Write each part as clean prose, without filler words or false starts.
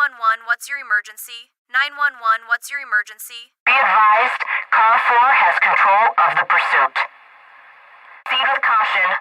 911, what's your emergency? 911, what's your emergency? Be advised, Car 4 has control of the pursuit. Proceed with caution.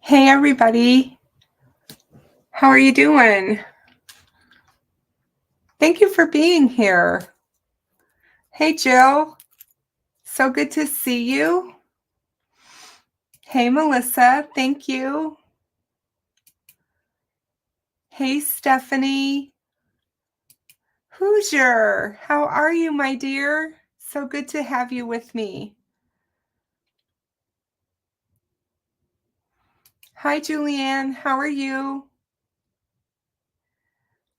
Hey everybody, how are you doing? Thank you for being here. Hey Jill, so good to see you. Hey Melissa, thank you. Hey Stephanie. Hoosier, how are you, my dear? So good to have you with me. Hi Julianne, how are you?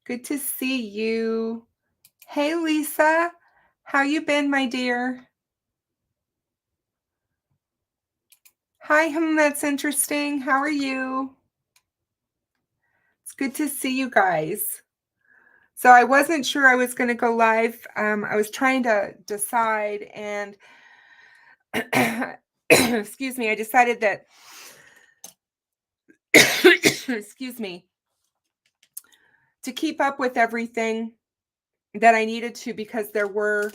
Good to see you. Hey Lisa, how you been, my dear? Hi, that's interesting. How are you? It's good to see you guys. So I wasn't sure I was going to go live. I was trying to decide, and excuse me, I decided that excuse me, to keep up with everything that I needed to, because there were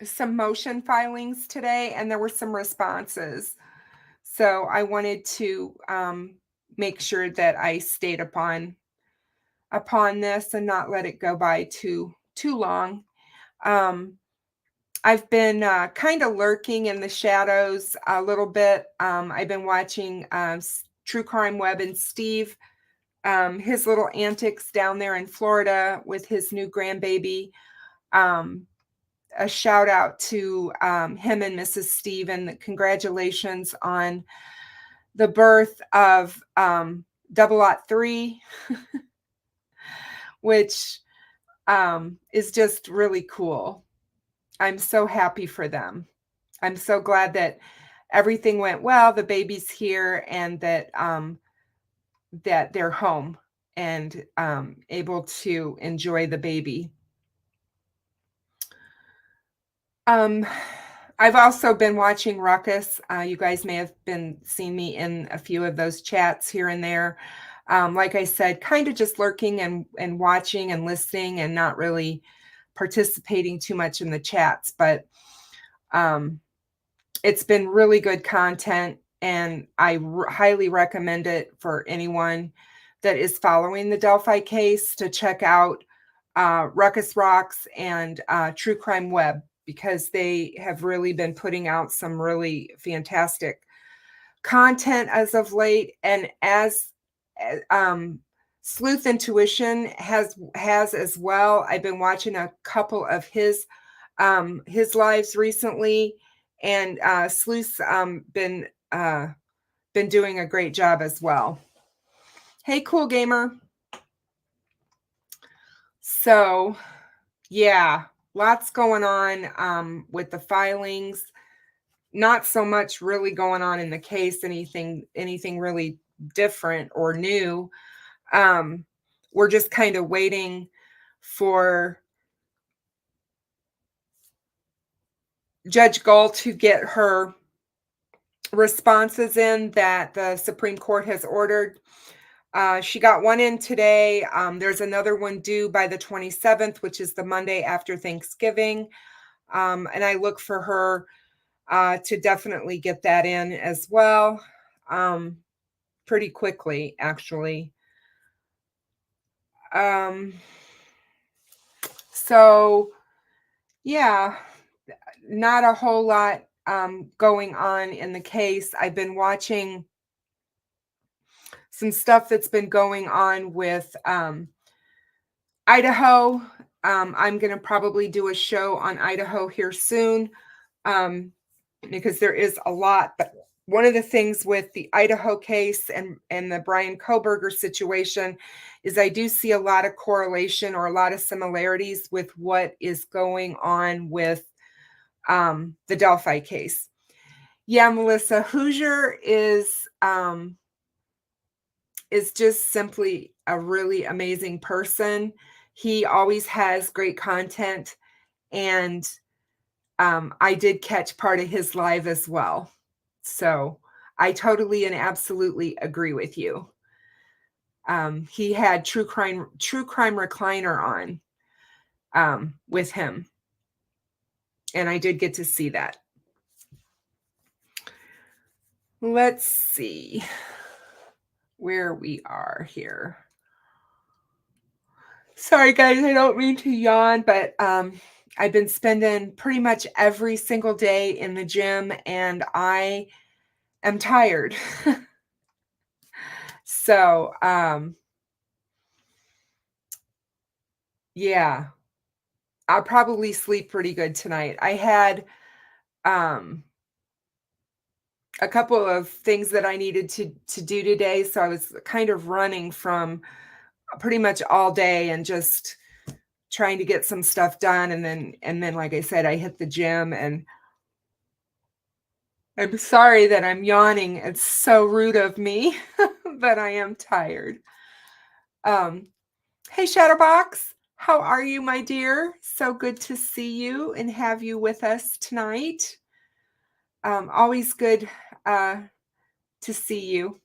some motion filings today and there were some responses. So I wanted to make sure that I stayed upon this and not let it go by too long. I've been kind of lurking in the shadows a little bit. I've been watching True Crime Web and Steve, his little antics down there in Florida with his new grandbaby. A shout out to him and Mrs. Steve, and congratulations on the birth of 003, which is just really cool. I'm so happy for them. I'm so glad that everything went well. The baby's here, and that that they're home and able to enjoy the baby. I've also been watching Ruckus. You guys may have been seeing me in a few of those chats here and there. Like I said, kind of just lurking and watching and listening and not really participating too much in the chats, but it's been really good content, and I highly recommend it for anyone that is following the Delphi case to check out Ruckus Rocks and True Crime Web, because they have really been putting out some really fantastic content as of late. And as Sleuth Intuition has as well. I've been watching a couple of his lives recently, and Sleuth's been doing a great job as well. Hey, Cool Gamer. So, yeah, lots going on with the filings. Not so much really going on in the case, anything really different or new. We're just kind of waiting for Judge Gull to get her responses in that the Supreme Court has ordered. She got one in today. There's another one due by the 27th, which is the Monday after Thanksgiving. And I look for her to definitely get that in as well, pretty quickly, actually. So, yeah, not a whole lot going on in the case. I've been watching some stuff that's been going on with Idaho. I'm going to probably do a show on Idaho here soon because there is a lot. But one of the things with the Idaho case and the Brian Kohberger situation is I do see a lot of correlation or a lot of similarities with what is going on with the Delphi case. Yeah, Melissa, Hoosier is just simply a really amazing person. He always has great content, and I did catch part of his live as well. So I totally and absolutely agree with you. He had True Crime Recliner on with him, and I did get to see that. Let's see where we are here. Sorry, guys, I don't mean to yawn, but I've been spending pretty much every single day in the gym, and I am tired. So, yeah, I'll probably sleep pretty good tonight. I had a couple of things that I needed to do today, so I was kind of running from pretty much all day and just trying to get some stuff done, and then like I said, I hit the gym, and I'm sorry that I'm yawning. It's so rude of me, but I am tired. Hey, Shadowbox, how are you, my dear? So good to see you and have you with us tonight. Always good to see you.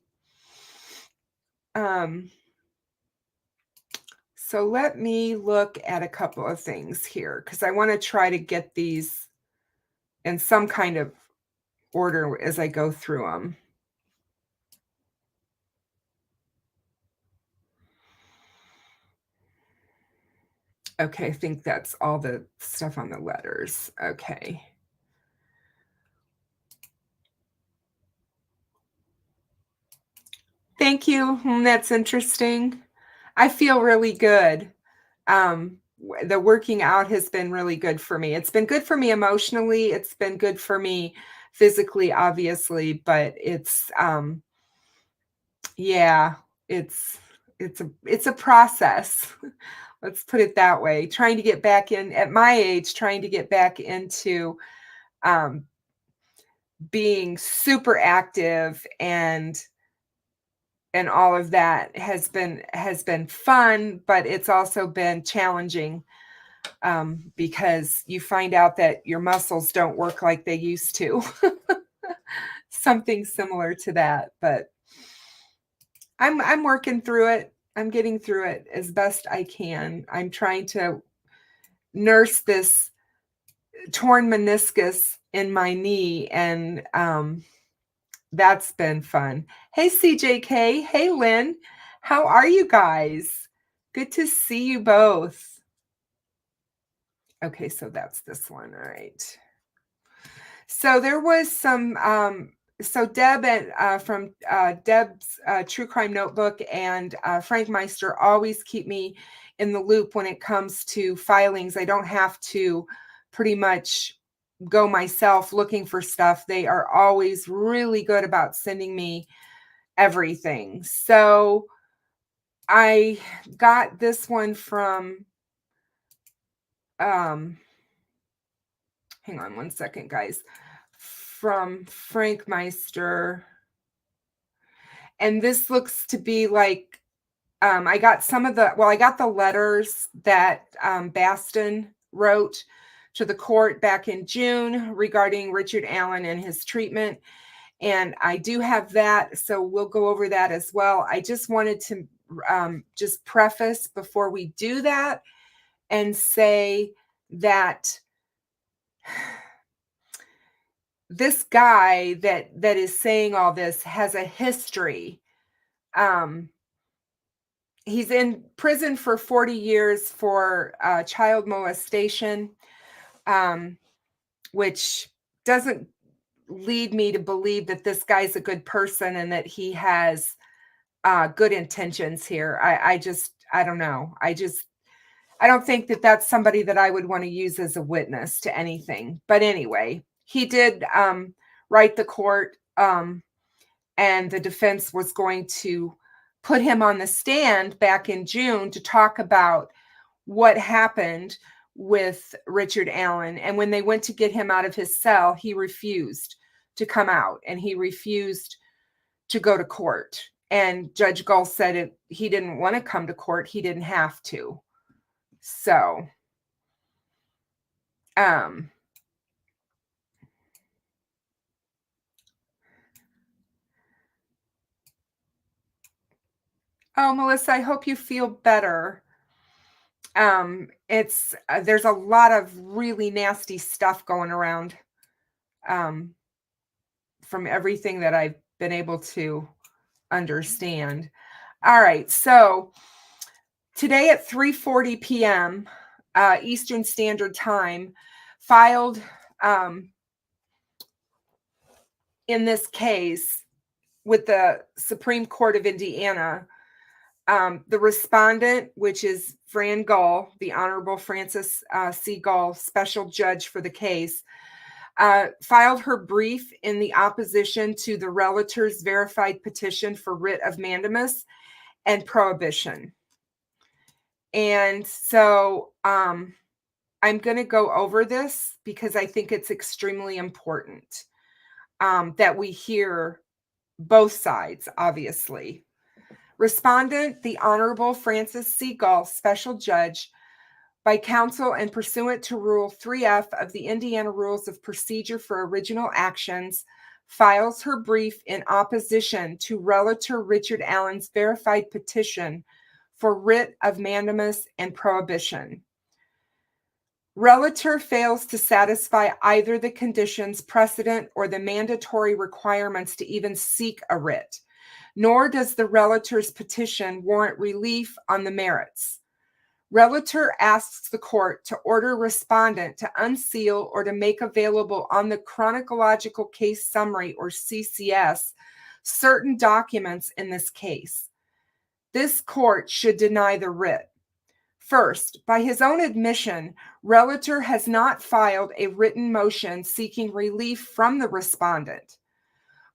So let me look at a couple of things here, because I want to try to get these in some kind of order as I go through them. Okay, I think that's all the stuff on the letters. Okay. Thank you. That's interesting. I feel really good. The working out has been really good for me. It's been good for me emotionally. It's been good for me physically, obviously, but it's yeah, it's a process. Let's put it that way. Trying to get back in at my age, trying to get back into being super active and all of that has been fun, but it's also been challenging. because you find out that your muscles don't work like they used to. Something similar to that, but I'm working through it. I'm getting through it as best I can. I'm trying to nurse this torn meniscus in my knee, and that's been fun. Hey, CJK. Hey, Lynn. How are you guys? Good to see you both. Okay, so that's this one. All right. So there was some, so Deb and from Deb's True Crime Notebook and Frank Meister always keep me in the loop when it comes to filings. I don't have to pretty much go myself looking for stuff. They are always really good about sending me everything. So I got this one from, hang on one second, guys, from Frank Meister. And this looks to be like, I got some of the, well, I got the letters that Baston wrote to the court back in June regarding Richard Allen and his treatment. And I do have that, so we'll go over that as well. I just wanted to just preface before we do that and say that this guy that is saying all this has a history. He's in prison for 40 years for child molestation, which doesn't lead me to believe that this guy's a good person and that he has good intentions here. I don't know. I don't think that that's somebody that I would want to use as a witness to anything. But anyway, he did write the court, and the defense was going to put him on the stand back in June to talk about what happened with Richard Allen. And when they went to get him out of his cell, he refused to come out and he refused to go to court. And Judge Gull said he didn't want to come to court. He didn't have to. So, oh, Melissa, I hope you feel better. It's there's a lot of really nasty stuff going around, from everything that I've been able to understand. All right, so today at 3:40 p.m. Eastern Standard Time, filed in this case with the Supreme Court of Indiana, the respondent, which is Fran Gull, the Honorable Frances C. Gull, special judge for the case, filed her brief in the opposition to the relator's verified petition for writ of mandamus and prohibition. And so I'm going to go over this because I think it's extremely important that we hear both sides, obviously. Respondent, the Honorable Frances C. Gull, special judge, by counsel and pursuant to Rule 3F of the Indiana Rules of Procedure for Original Actions, files her brief in opposition to Relator Richard Allen's verified petition for writ of mandamus and prohibition. Relator fails to satisfy either the conditions precedent or the mandatory requirements to even seek a writ, nor does the relator's petition warrant relief on the merits. Relator asks the court to order respondent to unseal or to make available on the chronological case summary, or CCS, certain documents in this case. This court should deny the writ. First, by his own admission, relator has not filed a written motion seeking relief from the respondent.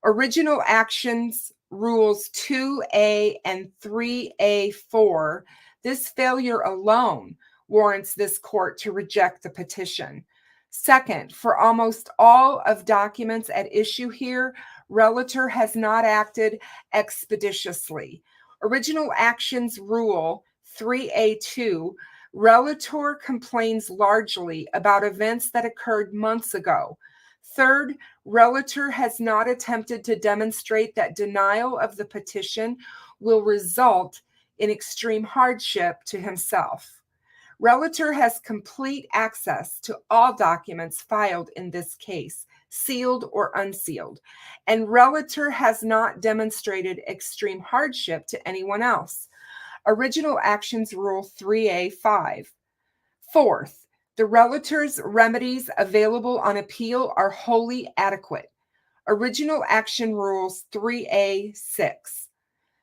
Original Actions Rules 2A and 3A4, this failure alone warrants this court to reject the petition. Second, for almost all of documents at issue here, relator has not acted expeditiously. Original Actions Rule 3A2 Relator complains largely about events that occurred months ago. Third, relator has not attempted to demonstrate that denial of the petition will result in extreme hardship to himself. Relator has complete access to all documents filed in this case, sealed or unsealed, and relator has not demonstrated extreme hardship to anyone else. Original Actions Rule 3A5. Fourth, the relator's remedies available on appeal are wholly adequate. Original Action Rules 3A6.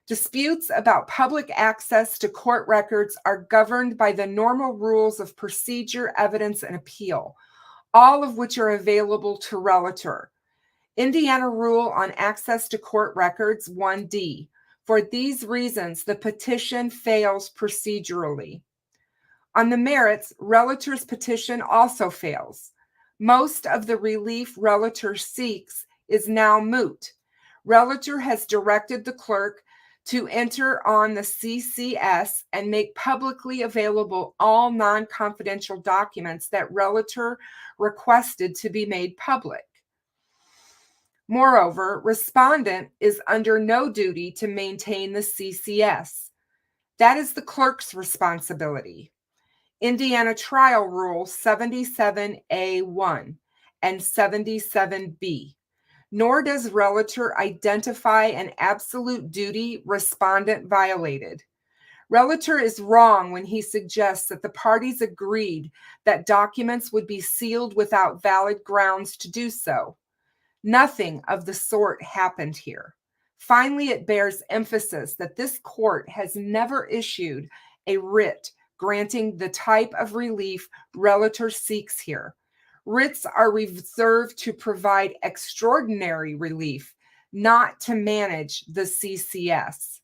Disputes about public access to court records are governed by the normal rules of procedure, evidence, and appeal, all of which are available to relator. Indiana Rule on Access to Court Records 1D. For these reasons, the petition fails procedurally. On the merits, relator's petition also fails. Most of the relief relator seeks is now moot. Relator has directed the clerk to enter on the CCS and make publicly available all non-confidential documents that relator requested to be made public. Moreover, respondent is under no duty to maintain the CCS. That is the clerk's responsibility. Indiana Trial Rule 77A1 and 77B. Nor does relator identify an absolute duty respondent violated. Relator is wrong when he suggests that the parties agreed that documents would be sealed without valid grounds to do so. Nothing of the sort happened here. Finally, it bears emphasis that this court has never issued a writ granting the type of relief relator seeks here. Writs are reserved to provide extraordinary relief, not to manage the CCS.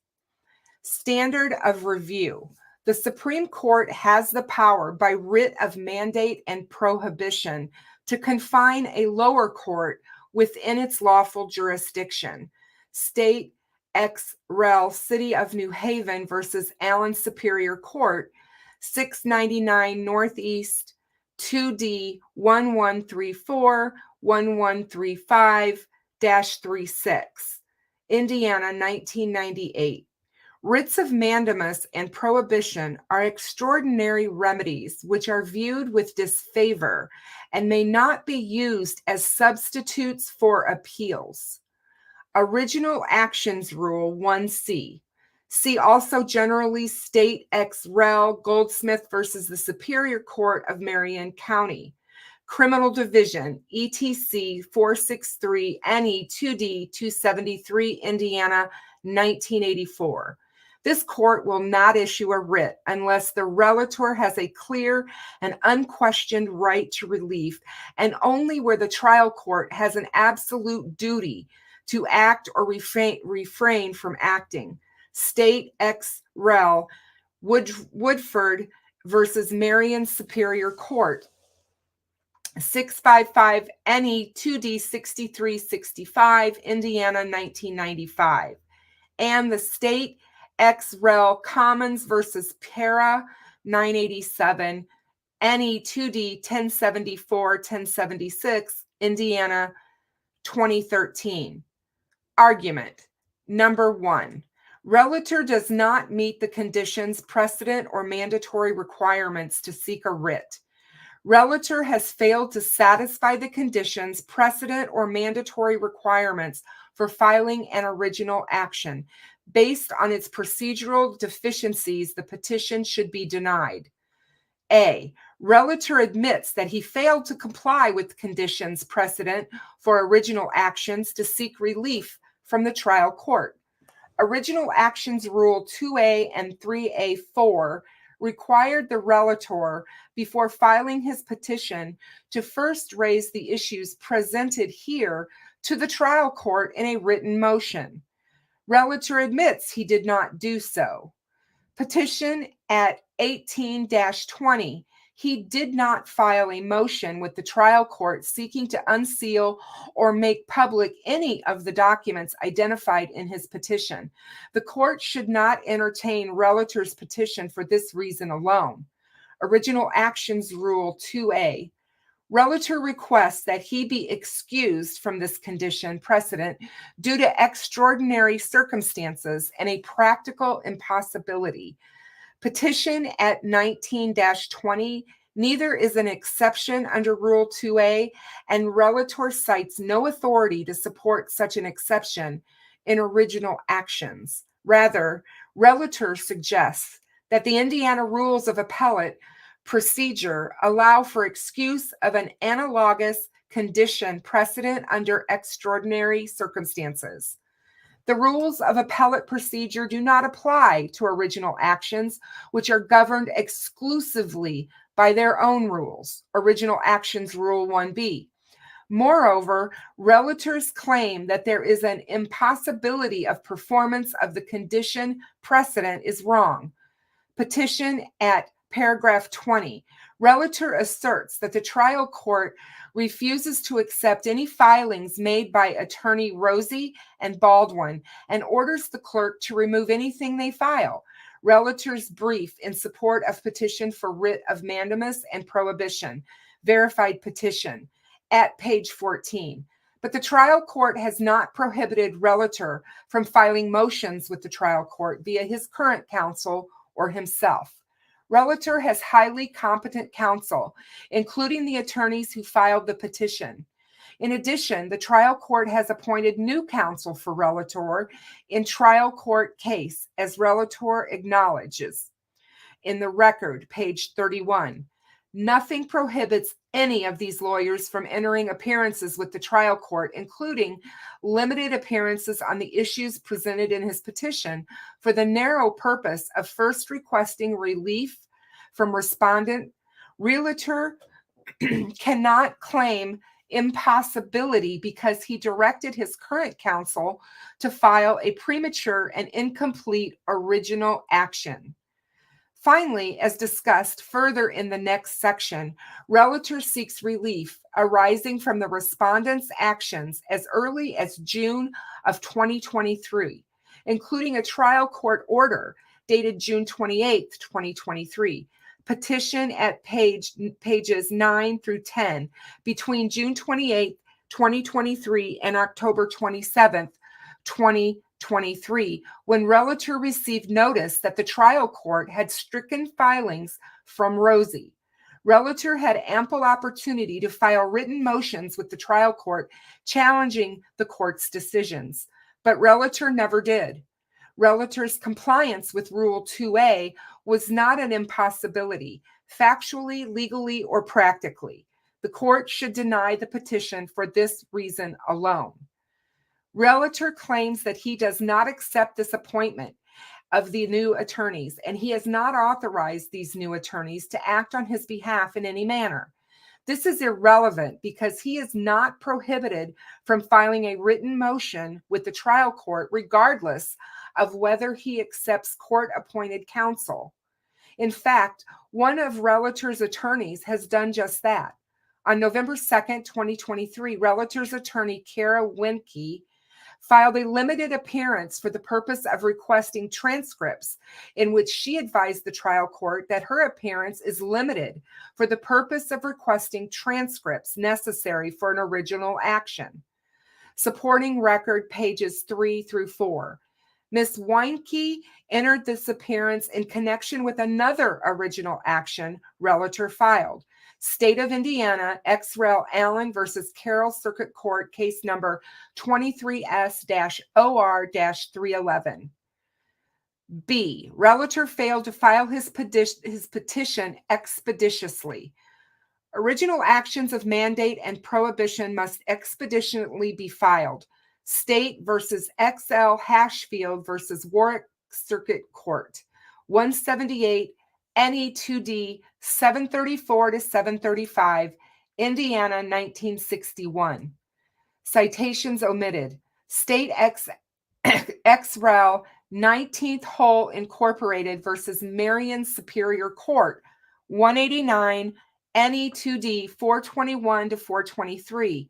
Standard of review. The Supreme Court has the power by writ of mandate and prohibition to confine a lower court within its lawful jurisdiction. State ex rel. City of New Haven versus Allen Superior Court, 699 Northeast 2D 1134-1135-36, Indiana, 1998. Writs of mandamus and prohibition are extraordinary remedies which are viewed with disfavor and may not be used as substitutes for appeals. Original Actions Rule 1C. See also generally State ex rel. Goldsmith versus the Superior Court of Marion County. Criminal Division, ETC 463 NE 2D 273, Indiana, 1984. This court will not issue a writ unless the relator has a clear and unquestioned right to relief, and only where the trial court has an absolute duty to act or refrain from acting. State ex rel. Woodford versus Marion Superior Court, 655 NE 2D 6365, Indiana, 1995. And the State ex rel. Commons versus Para, 987 NE 2D 1074-1076, Indiana, 2013. Argument number 1. Relator does not meet the conditions, precedent, or mandatory requirements to seek a writ. Relator has failed to satisfy the conditions, precedent, or mandatory requirements for filing an original action. Based on its procedural deficiencies, the petition should be denied. A. Relator admits that he failed to comply with conditions precedent for original actions to seek relief from the trial court. Original Actions Rule 2A and 3A4 required the relator, before filing his petition, to first raise the issues presented here to the trial court in a written motion. Relator admits he did not do so. Petition at 18-20. He did not file a motion with the trial court seeking to unseal or make public any of the documents identified in his petition. The court should not entertain relator's petition for this reason alone. Original Actions Rule 2A. Relator requests that he be excused from this condition precedent due to extraordinary circumstances and a practical impossibility. Petition at 19-20 neither is an exception under Rule 2A, and relator cites no authority to support such an exception in Original Actions. Rather, relator suggests that the Indiana Rules of Appellate Procedure allow for excuse of an analogous condition precedent under extraordinary circumstances. The rules of appellate procedure do not apply to original actions, which are governed exclusively by their own rules. Original Actions Rule 1B. Moreover, relators claim that there is an impossibility of performance of the condition precedent is wrong. Petition at paragraph 20. Relator asserts that the trial court refuses to accept any filings made by attorney Rosie and Baldwin and orders the clerk to remove anything they file. Relator's brief in support of petition for writ of mandamus and prohibition. Verified petition at page 14. But the trial court has not prohibited relator from filing motions with the trial court via his current counsel or himself. Relator has highly competent counsel, including the attorneys who filed the petition. In addition, the trial court has appointed new counsel for relator in trial court case, as relator acknowledges in the record, page 31. Nothing prohibits any of these lawyers from entering appearances with the trial court, including limited appearances on the issues presented in his petition, for the narrow purpose of first requesting relief from respondent. Relator cannot claim impossibility because he directed his current counsel to file a premature and incomplete original action. Finally, as discussed further in the next section, relator seeks relief arising from the respondent's actions as early as June of 2023, including a trial court order dated June 28, 2023. Petition at pages 9 through 10 between June 28, 2023 and October 27, 2023, when relator received notice that the trial court had stricken filings from Rosie. Relator had ample opportunity to file written motions with the trial court challenging the court's decisions, but relator never did. Relator's compliance with Rule 2A was not an impossibility, factually, legally, or practically. The court should deny the petition for this reason alone. Relator claims that he does not accept this appointment of the new attorneys, and he has not authorized these new attorneys to act on his behalf in any manner. This is irrelevant because he is not prohibited from filing a written motion with the trial court, regardless of whether he accepts court-appointed counsel. In fact, one of relator's attorneys has done just that. On November 2nd, 2023, relator's attorney, Kara Winke, filed a limited appearance for the purpose of requesting transcripts, in which she advised the trial court that her appearance is limited for the purpose of requesting transcripts necessary for an original action. Supporting record pages 3 through 4. Ms. Winke entered this appearance in connection with another original action relator filed. State of Indiana, ex rel. Allen versus Carroll Circuit Court, case number 23S-OR-311. B. Relator failed to file his petition expeditiously. Original actions of mandate and prohibition must expeditiously be filed. State versus XL Hashfield versus Warwick Circuit Court, 178 NE2D 734 to 735, Indiana, 1961. Citations omitted. State ex rel 19th Hole Incorporated versus Marion Superior Court, 189 NE2D 421 to 423,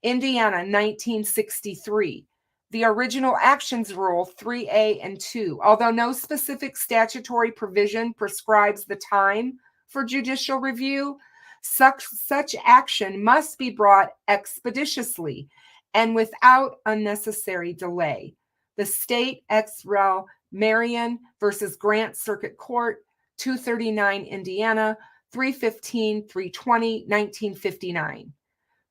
Indiana, 1963. The original actions rule 3A and 2, although no specific statutory provision prescribes the time, for judicial review, such action must be brought expeditiously and without unnecessary delay. The State ex rel. Marion versus Grant Circuit Court, 239 Indiana, 315-320, 1959.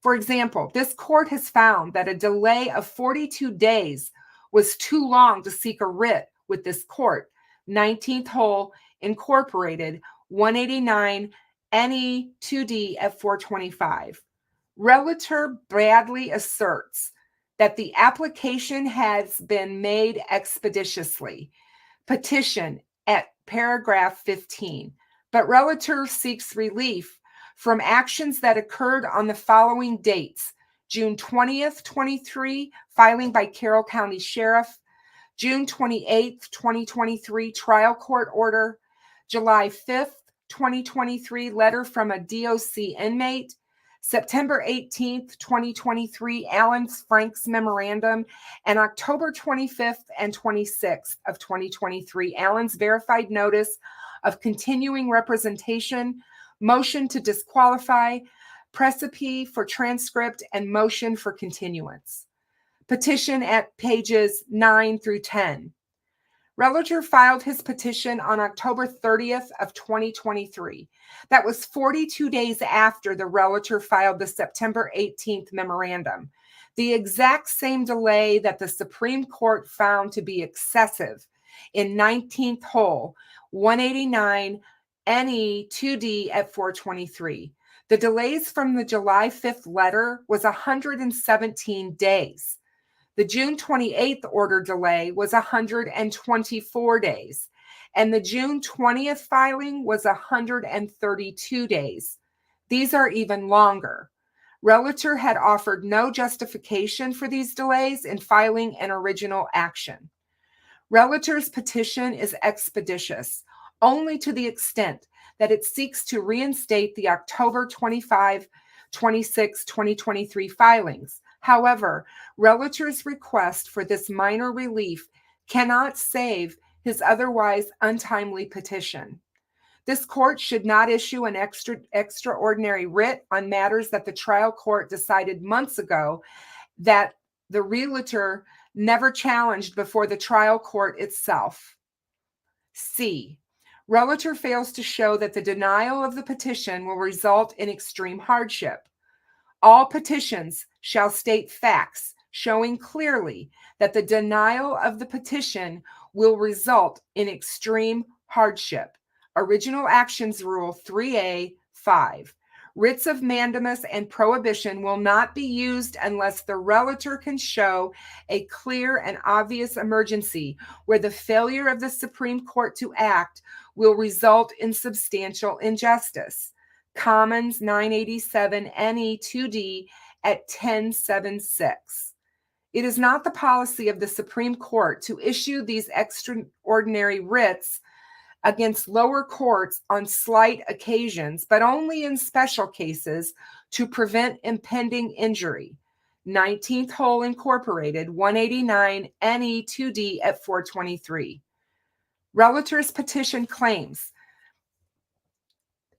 For example, this court has found that a delay of 42 days was too long to seek a writ with this court. 19th Hole Incorporated, 189 NE 2D at 425. Relator Bradley asserts that the application has been made expeditiously. Petition at paragraph 15. But relator seeks relief from actions that occurred on the following dates: June 20th, 23, filing by Carroll County Sheriff; June 28th, 2023, trial court order; July 5th, 2023, letter from a DOC inmate; September 18th, 2023, Alan Frank's memorandum; and October 25th and 26th of 2023, Alan's verified notice of continuing representation, motion to disqualify, precipice for transcript, and motion for continuance. Petition at pages 9 through 10. Relator filed his petition on October 30th of 2023. That was 42 days after the relator filed the September 18th memorandum, the exact same delay that the Supreme Court found to be excessive in 19th Hole, 189 NE 2D at 423. The delays from the July 5th letter was 117 days. The June 28th order delay was 124 days, and the June 20th filing was 132 days. These are even longer. Relator had offered no justification for these delays in filing an original action. Relator's petition is expeditious only to the extent that it seeks to reinstate the October 25, 26, 2023 filings. However, relator's request for this minor relief cannot save his otherwise untimely petition. This court should not issue an extraordinary writ on matters that the trial court decided months ago that the relator never challenged before the trial court itself. C. Relator fails to show that the denial of the petition will result in extreme hardship. All petitions shall state facts showing clearly that the denial of the petition will result in extreme hardship. Original Actions Rule 3A.5. Writs of mandamus and prohibition will not be used unless the relator can show a clear and obvious emergency where the failure of the Supreme Court to act will result in substantial injustice. Commons 987 NE 2D at 1076. It is not the policy of the Supreme Court to issue these extraordinary writs against lower courts on slight occasions, but only in special cases to prevent impending injury. 19th Hole Incorporated, 189 NE 2D at 423. Relator's petition claims,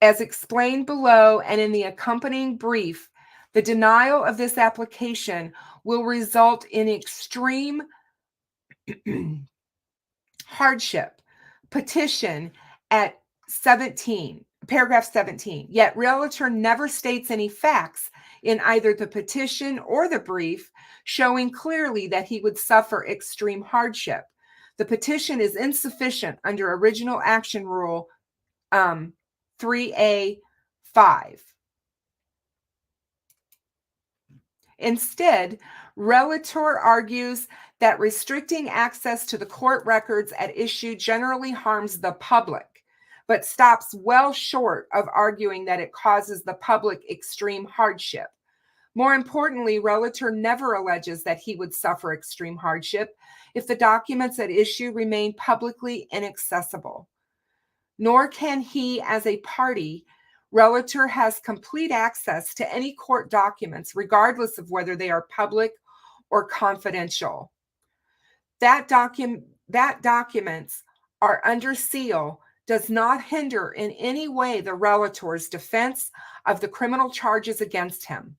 as explained below and in the accompanying brief, the denial of this application will result in extreme hardship. Petition at 17, paragraph 17. Yet relator never states any facts in either the petition or the brief showing clearly that he would suffer extreme hardship. The petition is insufficient under Original Action Rule 3A.5. Instead, relator argues that restricting access to the court records at issue generally harms the public, but stops well short of arguing that it causes the public extreme hardship. More importantly, relator never alleges that he would suffer extreme hardship if the documents at issue remain publicly inaccessible. Nor can he, as a party, relator has complete access to any court documents, regardless of whether they are public or confidential. That documents are under seal does not hinder in any way the relator's defense of the criminal charges against him.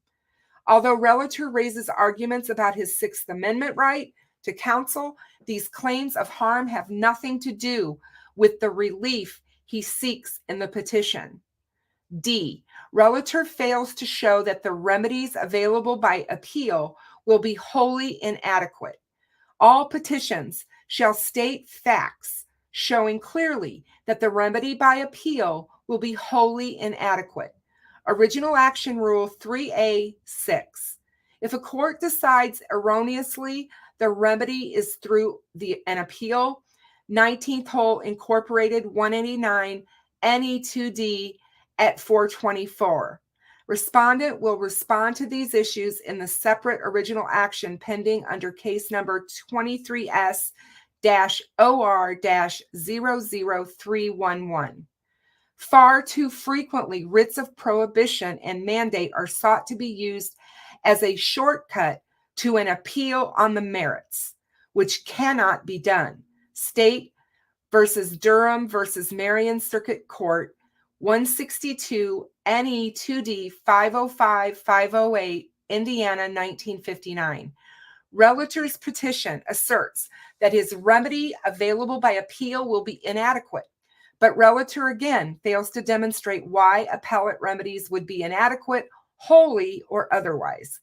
Although relator raises arguments about his Sixth Amendment right to counsel, these claims of harm have nothing to do with the relief he seeks in the petition. D. Relator fails to show that the remedies available by appeal will be wholly inadequate. All petitions shall state facts showing clearly that the remedy by appeal will be wholly inadequate. Original Action Rule 3A.6. If a court decides erroneously the remedy is through an appeal, 19th Hole Incorporated 189 NE2D at 424. Respondent will respond to these issues in the separate original action pending under case number 23S-OR-00311. Far too frequently, writs of prohibition and mandate are sought to be used as a shortcut to an appeal on the merits, which cannot be done. State versus Durham versus Marion Circuit Court, 162 NE 2D 505-508, Indiana, 1959. Relator's petition asserts that his remedy available by appeal will be inadequate, but relator again fails to demonstrate why appellate remedies would be inadequate, wholly or otherwise.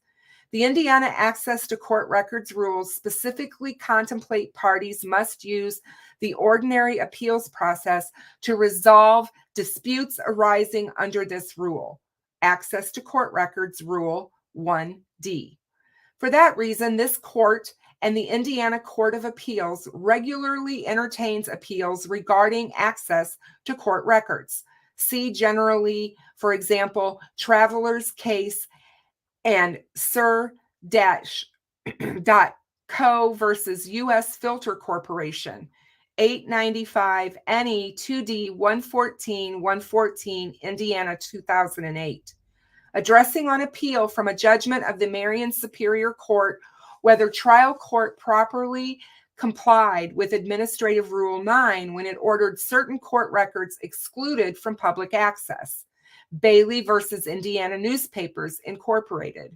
The Indiana Access to Court Records rules specifically contemplate parties must use the ordinary appeals process to resolve disputes arising under this rule. Access to Court Records Rule 1D. For that reason, this court and the Indiana Court of Appeals regularly entertains appeals regarding access to court records. See generally, for example, Traveler's Case and Sir-Co versus U.S. Filter Corporation, 895 NE 2D 114, Indiana, 2008. Addressing on appeal from a judgment of the Marion Superior Court whether trial court properly complied with Administrative Rule 9 when it ordered certain court records excluded from public access. Bailey versus Indiana Newspapers Incorporated,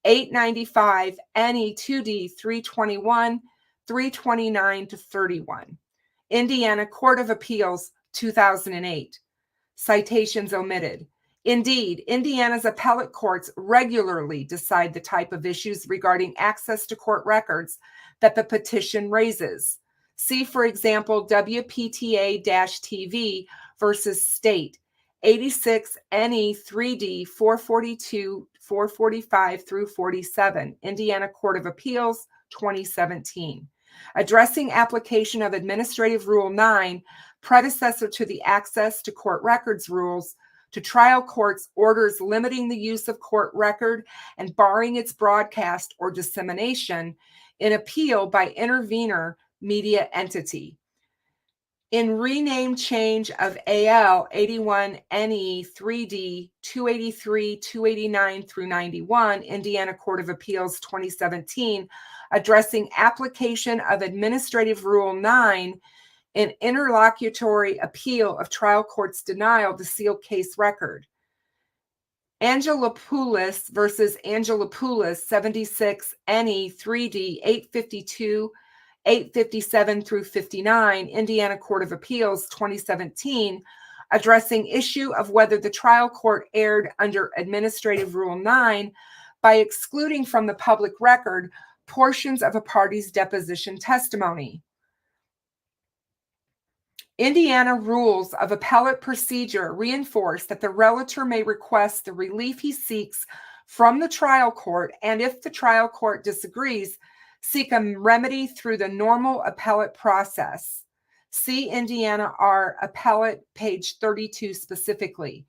895 NE 2D 321, 329-31. Indiana Court of Appeals, 2008. Citations omitted. Indeed, Indiana's appellate courts regularly decide the type of issues regarding access to court records that the petition raises. See, for example, WPTA-TV versus State, 86 NE 3D 442, 445-47, Indiana Court of Appeals, 2017. Addressing application of Administrative Rule 9, predecessor to the Access to Court Records rules, to trial courts orders limiting the use of court record and barring its broadcast or dissemination in appeal by intervener media entity. In rename change of AL 81 NE 3D 283, 289-91, Indiana Court of Appeals, 2017, addressing application of Administrative Rule 9, an interlocutory appeal of trial court's denial to seal case record. Angelopoulos versus Angelopoulos, 76 NE 3D 852, 857-59, Indiana Court of Appeals, 2017, addressing issue of whether the trial court erred under Administrative Rule 9 by excluding from the public record portions of a party's deposition testimony. Indiana rules of appellate procedure reinforce that the relator may request the relief he seeks from the trial court, and if the trial court disagrees, seek a remedy through the normal appellate process. See Indiana R. Appellate, page 32 specifically.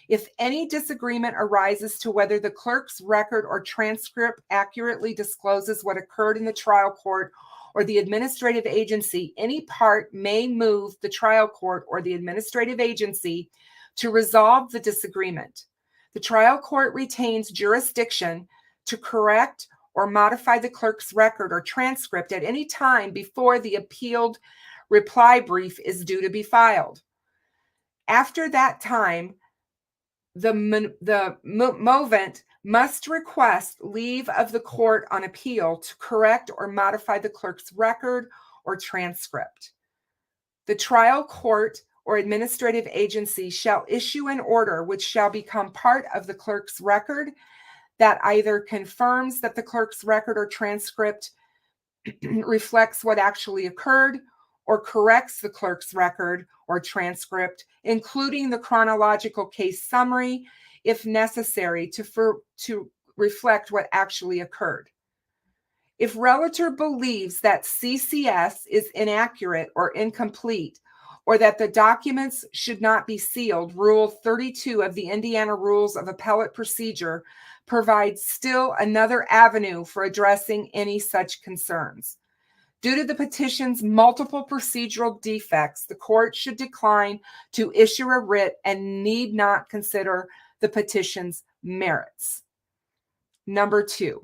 If any disagreement arises to whether the clerk's record or transcript accurately discloses what occurred in the trial court or the administrative agency, any part may move the trial court or the administrative agency to resolve the disagreement. The trial court retains jurisdiction to correct or modify the clerk's record or transcript at any time before the appealed reply brief is due to be filed. After that time, the movant must request leave of the court on appeal to correct or modify the clerk's record or transcript. The trial court or administrative agency shall issue an order which shall become part of the clerk's record that either confirms that the clerk's record or transcript reflects what actually occurred or corrects the clerk's record or transcript, including the chronological case summary, if necessary, to reflect what actually occurred. If relator believes that CCS is inaccurate or incomplete, or that the documents should not be sealed, Rule 32 of the Indiana Rules of Appellate Procedure provides still another avenue for addressing any such concerns. Due to the petition's multiple procedural defects, the court should decline to issue a writ and need not consider the petition's merits. Number 2,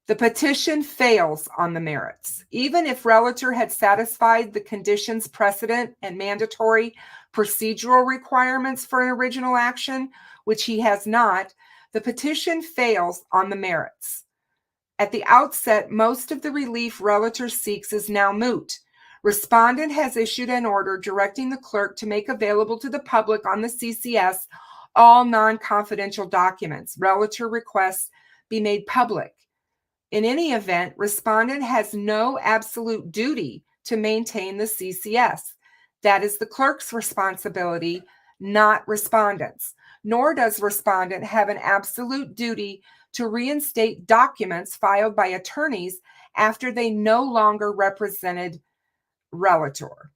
the petition fails on the merits. Even if relator had satisfied the conditions precedent and mandatory procedural requirements for an original action, which he has not, the petition fails on the merits. At the outset, most of the relief relator seeks is now moot. Respondent has issued an order directing the clerk to make available to the public on the CCS all non-confidential documents. Relator requests be made public. In any event, respondent has no absolute duty to maintain the CCS. That is the clerk's responsibility, not respondent's. Nor does respondent have an absolute duty to reinstate documents filed by attorneys after they no longer represented relator.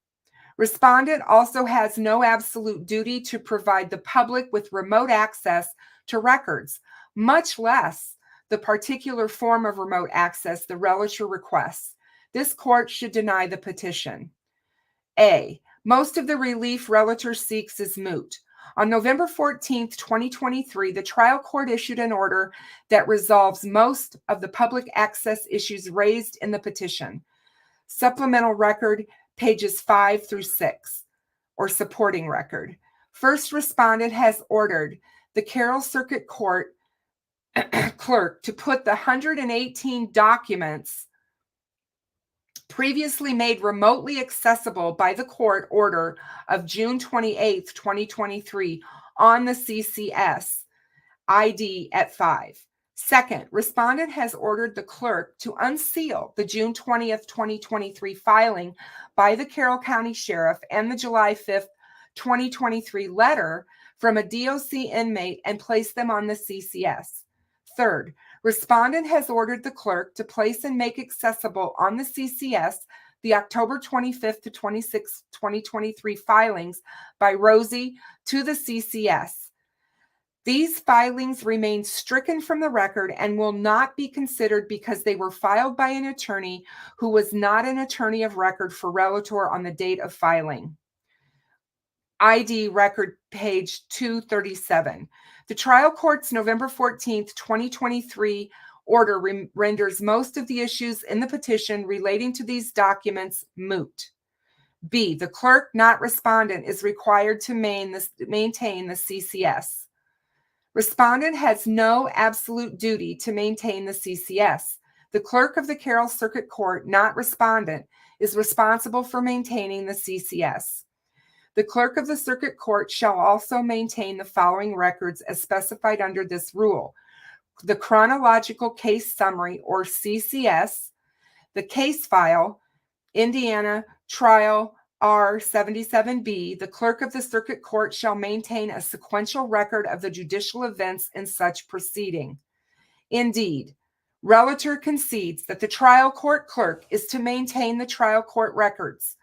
Respondent also has no absolute duty to provide the public with remote access to records, much less the particular form of remote access the relator requests. This court should deny the petition. A, most of the relief relator seeks is moot. On November 14, 2023, the trial court issued an order that resolves most of the public access issues raised in the petition. Supplemental record, pages 5 through 6, or supporting record. First, respondent has ordered the Carroll Circuit Court clerk to put the 118 documents previously made remotely accessible by the court order of June 28, 2023 on the CCS ID at 5. Second, respondent has ordered the clerk to unseal the June 20th, 2023 filing by the Carroll County Sheriff and the July 5th, 2023 letter from a DOC inmate and place them on the CCS. Third, respondent has ordered the clerk to place and make accessible on the CCS the October 25th to 26th, 2023 filings by Rosie to the CCS. These filings remain stricken from the record and will not be considered because they were filed by an attorney who was not an attorney of record for relator on the date of filing. ID record page 237. The trial court's November 14th, 2023 order renders most of the issues in the petition relating to these documents moot. B, the clerk, not respondent, is required to maintain the CCS. Respondent has no absolute duty to maintain the CCS. The clerk of the Carroll Circuit Court, not respondent, is responsible for maintaining the CCS. The clerk of the circuit court shall also maintain the following records as specified under this rule: the chronological case summary, or CCS, the case file, Indiana Trial R77B. The clerk of the circuit court shall maintain a sequential record of the judicial events in such proceeding. Indeed, relator concedes that the trial court clerk is to maintain the trial court records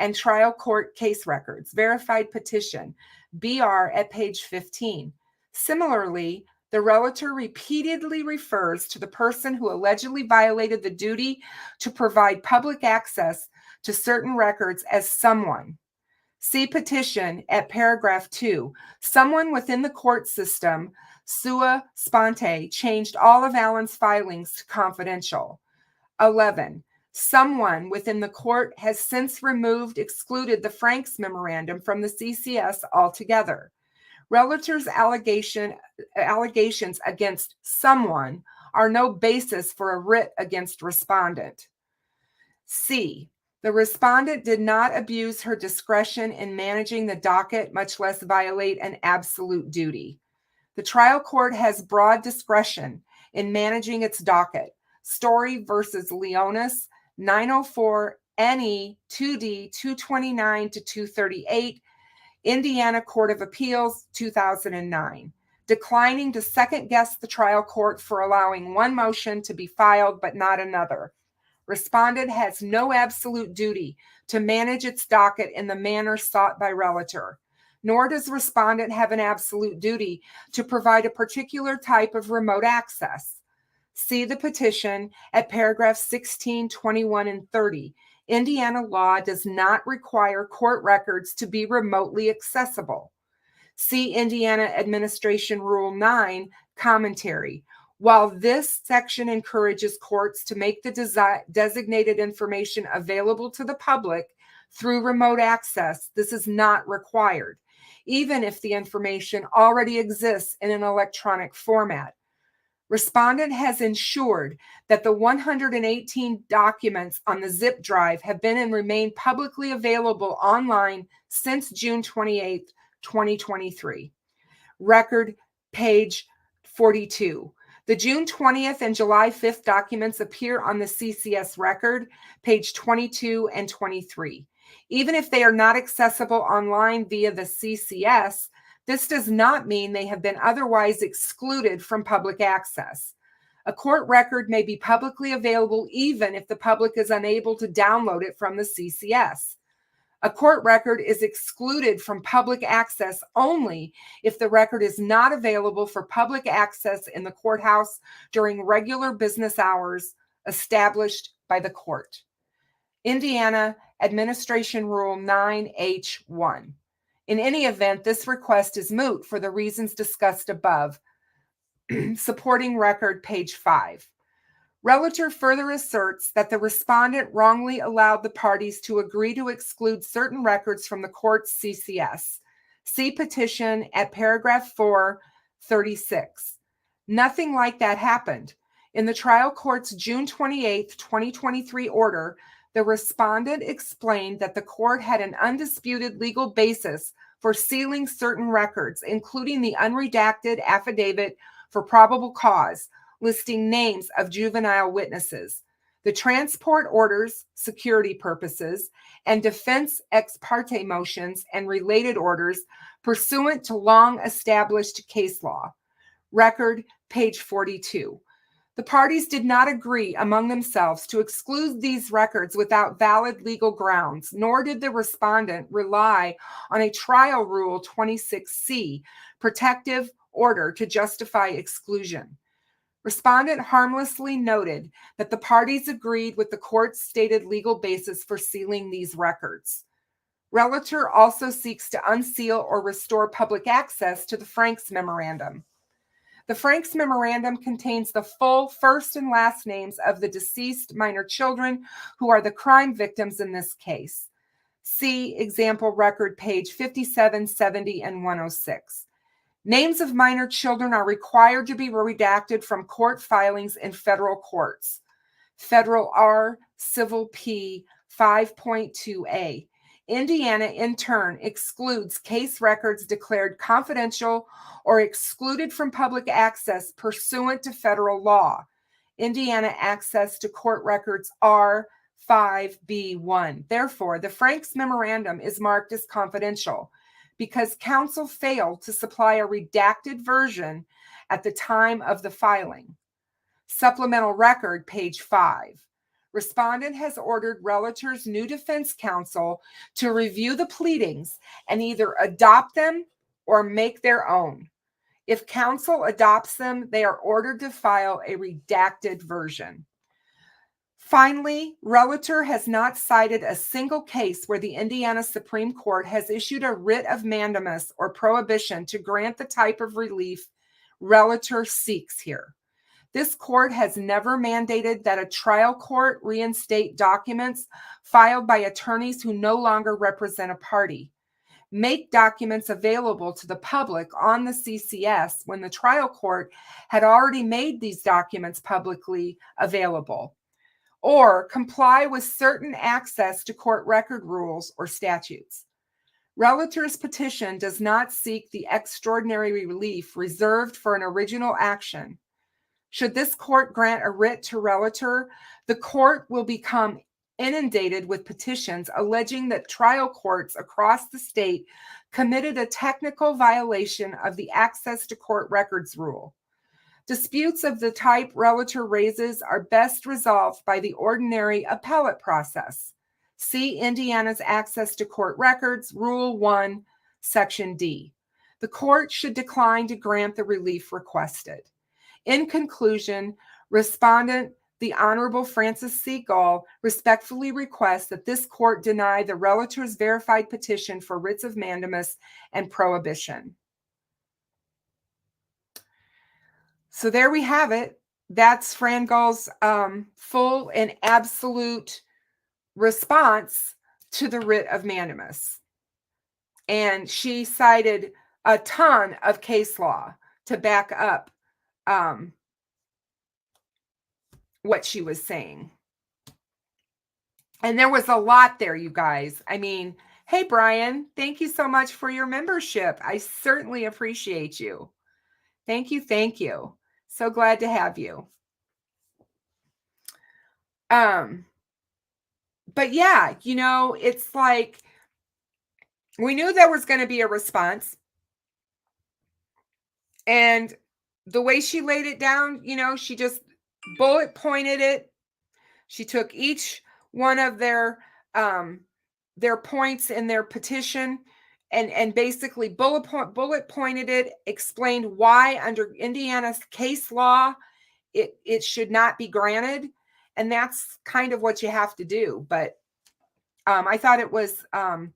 and trial court case records. Verified petition, BR at page 15. Similarly, the relator repeatedly refers to the person who allegedly violated the duty to provide public access to certain records as someone. See petition at paragraph 2. Someone within the court system, sua sponte, changed all of Allen's filings to confidential. 11. Someone within the court has since excluded the Faxx memorandum from the CCS altogether. Relator's allegations against someone are no basis for a writ against respondent. C. The respondent did not abuse her discretion in managing the docket, much less violate an absolute duty. The trial court has broad discretion in managing its docket. Story versus Leonis, 904 NE 2D 229 to 238, Indiana Court of Appeals, 2009, declining to second-guess the trial court for allowing one motion to be filed but not another. Respondent has no absolute duty to manage its docket in the manner sought by relator, nor does respondent have an absolute duty to provide a particular type of remote access. See the petition at paragraphs 16, 21, and 30. Indiana law does not require court records to be remotely accessible. See Indiana Administration Rule 9, commentary. While this section encourages courts to make the designated information available to the public through remote access, this is not required, even if the information already exists in an electronic format. Respondent has ensured that the 118 documents on the zip drive have been and remain publicly available online since June 28, 2023. Record page 42. The June 20th and July 5th documents appear on the CCS record, page 22 and 23. Even if they are not accessible online via the CCS, this does not mean they have been otherwise excluded from public access. A court record may be publicly available even if the public is unable to download it from the CCS. A court record is excluded from public access only if the record is not available for public access in the courthouse during regular business hours established by the court. Indiana Administration Rule 9H1. In any event, this request is moot for the reasons discussed above. Supporting record, page 5. Relator further asserts that the respondent wrongly allowed the parties to agree to exclude certain records from the court's CCS. See petition at paragraph 436. Nothing like that happened. In the trial court's June 28, 2023 order, the respondent explained that the court had an undisputed legal basis for sealing certain records, including the unredacted affidavit for probable cause, listing names of juvenile witnesses, the transport orders, security purposes, and defense ex parte motions and related orders pursuant to long-established case law. Record, page 42. The parties did not agree among themselves to exclude these records without valid legal grounds, nor did the respondent rely on a trial rule 26C protective order to justify exclusion. Respondent harmlessly noted that the parties agreed with the court's stated legal basis for sealing these records. Relator also seeks to unseal or restore public access to the Faxx memorandum. The Faxx memorandum contains the full first and last names of the deceased minor children who are the crime victims in this case. See example record page 57, 70, and 106. Names of minor children are required to be redacted from court filings in federal courts. Federal R, Civil P 5.2a. Indiana, in turn, excludes case records declared confidential or excluded from public access pursuant to federal law. Indiana access to court records R5B1. Therefore, the Faxx memorandum is marked as confidential because counsel failed to supply a redacted version at the time of the filing. Supplemental record, page 5. Respondent has ordered Relator's new defense counsel to review the pleadings and either adopt them or make their own. If counsel adopts them, they are ordered to file a redacted version. Finally, Relator has not cited a single case where the Indiana Supreme Court has issued a writ of mandamus or prohibition to grant the type of relief Relator seeks here. This court has never mandated that a trial court reinstate documents filed by attorneys who no longer represent a party, make documents available to the public on the CCS when the trial court had already made these documents publicly available, or comply with certain access to court record rules or statutes. Relator's petition does not seek the extraordinary relief reserved for an original action. Should this court grant a writ to relator, the court will become inundated with petitions alleging that trial courts across the state committed a technical violation of the access to court records rule. Disputes of the type relator raises are best resolved by the ordinary appellate process. See Indiana's Access to Court Records, Rule 1, Section D. The court should decline to grant the relief requested. In conclusion, respondent, the Honorable Francis C. Gull, respectfully requests that this court deny the relator's verified petition for writs of mandamus and prohibition. So there we have it. That's Fran Gull's full and absolute response to the writ of mandamus. And she cited a ton of case law to back up what she was saying. And there was a lot there, you guys. I mean, hey, Brian, thank you so much for your membership. I certainly appreciate you. Thank you. Thank you. So glad to have you. But yeah, you know, it's like we knew there was going to be a response. And the way she laid it down, you know, she just bullet pointed it. She took each one of their points in their petition and basically bullet pointed it, explained why under Indiana's case law it should not be granted. And that's kind of what you have to do. But I thought it was a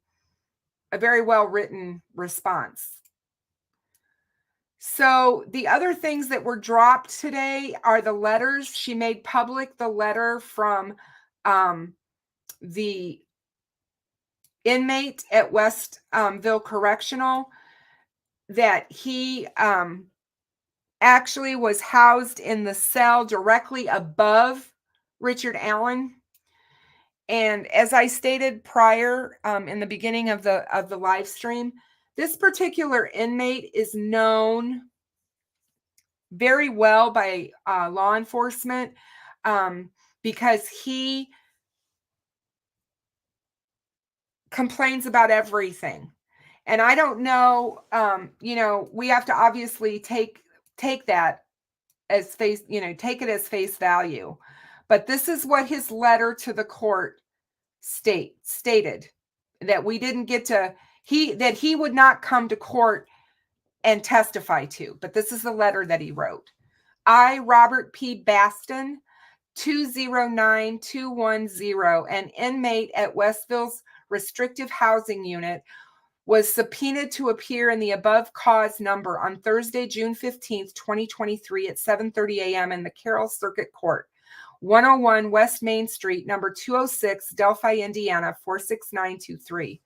very well written response. So the other things that were dropped today are the letters. She made public the letter from the inmate at Westville Correctional that he actually was housed in the cell directly above Richard Allen. And as I stated prior in the beginning of the live stream, this particular inmate is known very well by law enforcement because he complains about everything. And I don't know, you know, we have to obviously take that as face, you know, take it as face value. But this is what his letter to the court stated, that we didn't get to, that he would not come to court and testify to. But this is the letter that he wrote. I, Robert P. Baston, 209210, an inmate at Westville's restrictive housing unit, was subpoenaed to appear in the above cause number on Thursday, June 15th, 2023 at 7:30 a.m. in the Carroll Circuit Court, 101 West Main Street, number 206, Delphi, Indiana, 46923.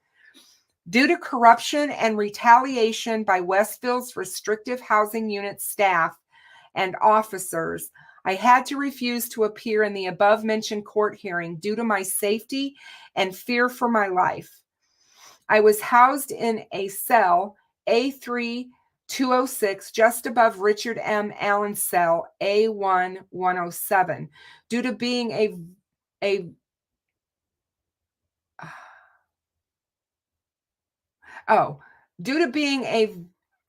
Due to corruption and retaliation by Westville's restrictive housing unit staff and officers, I had to refuse to appear in the above-mentioned court hearing due to my safety and fear for my life. I was housed in a cell A3206 just above Richard M. Allen's cell A1107 due to being a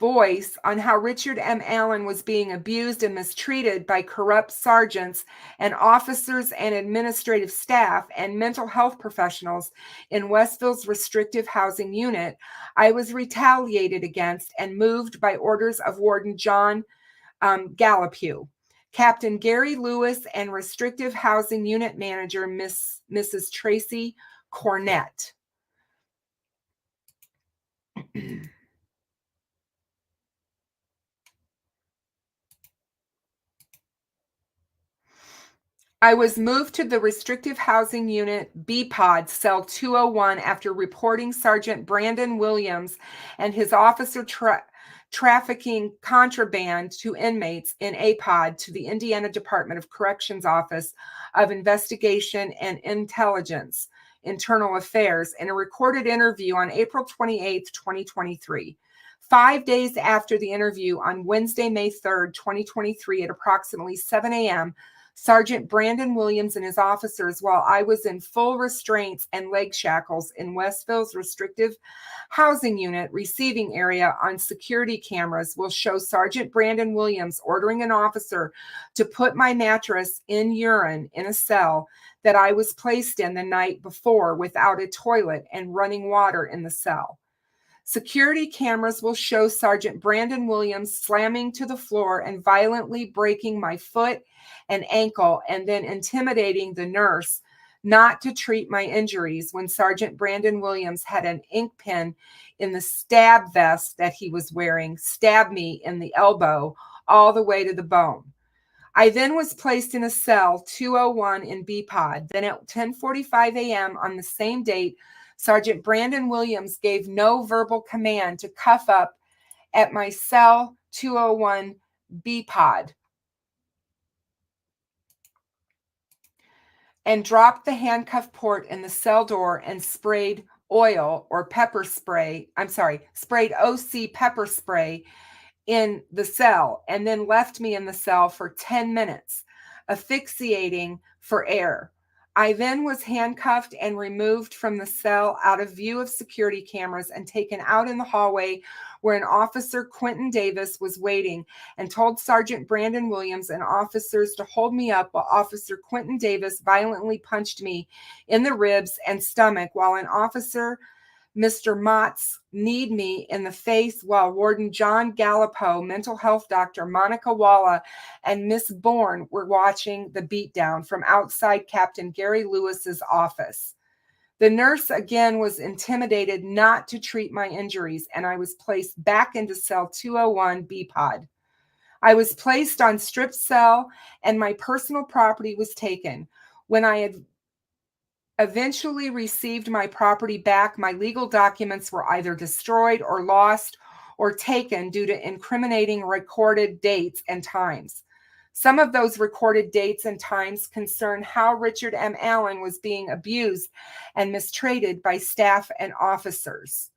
voice on how Richard M. Allen was being abused and mistreated by corrupt sergeants and officers and administrative staff and mental health professionals in Westville's restrictive housing unit. I was retaliated against and moved by orders of Warden John Gallipew, Captain Gary Lewis, and restrictive housing unit manager Mrs. Tracy Cornett. I was moved to the Restrictive Housing Unit B-Pod, Cell 201, after reporting Sergeant Brandon Williams and his officer trafficking contraband to inmates in A-Pod to the Indiana Department of Corrections Office of Investigation and Intelligence, Internal Affairs, in a recorded interview on April 28, 2023. 5 days after the interview, on Wednesday, May 3rd, 2023, at approximately 7 a.m., Sergeant Brandon Williams and his officers, while I was in full restraints and leg shackles in Westville's Restrictive Housing Unit receiving area on security cameras, will show Sergeant Brandon Williams ordering an officer to put my mattress in urine in a cell that I was placed in the night before without a toilet and running water in the cell. Security cameras will show Sergeant Brandon Williams slamming to the floor and violently breaking my foot and ankle, and then intimidating the nurse not to treat my injuries when Sergeant Brandon Williams had an ink pen in the stab vest that he was wearing, stabbed me in the elbow all the way to the bone. I then was placed in a cell 201 in B-Pod. Then at 10:45 a.m. on the same date, Sergeant Brandon Williams gave no verbal command to cuff up at my cell 201 B-Pod and dropped the handcuff port in the cell door and sprayed sprayed OC pepper spray in the cell, and then left me in the cell for 10 minutes, asphyxiating for air. I then was handcuffed and removed from the cell out of view of security cameras and taken out in the hallway where an officer, Quentin Davis, was waiting, and told Sergeant Brandon Williams and officers to hold me up while Officer Quentin Davis violently punched me in the ribs and stomach, while an officer, Mr. Motts, kneed me in the face, while Warden John Gallipo, mental health doctor Monica Walla, and Miss Bourne were watching the beatdown from outside Captain Gary Lewis's office. The nurse again was intimidated not to treat my injuries, and I was placed back into cell 201 B-Pod. I was placed on strip cell, and my personal property was taken. When I had eventually received my property back, my legal documents were either destroyed or lost or taken due to incriminating recorded dates and times. Some of those recorded dates and times concern how Richard M. Allen was being abused and mistreated by staff and officers.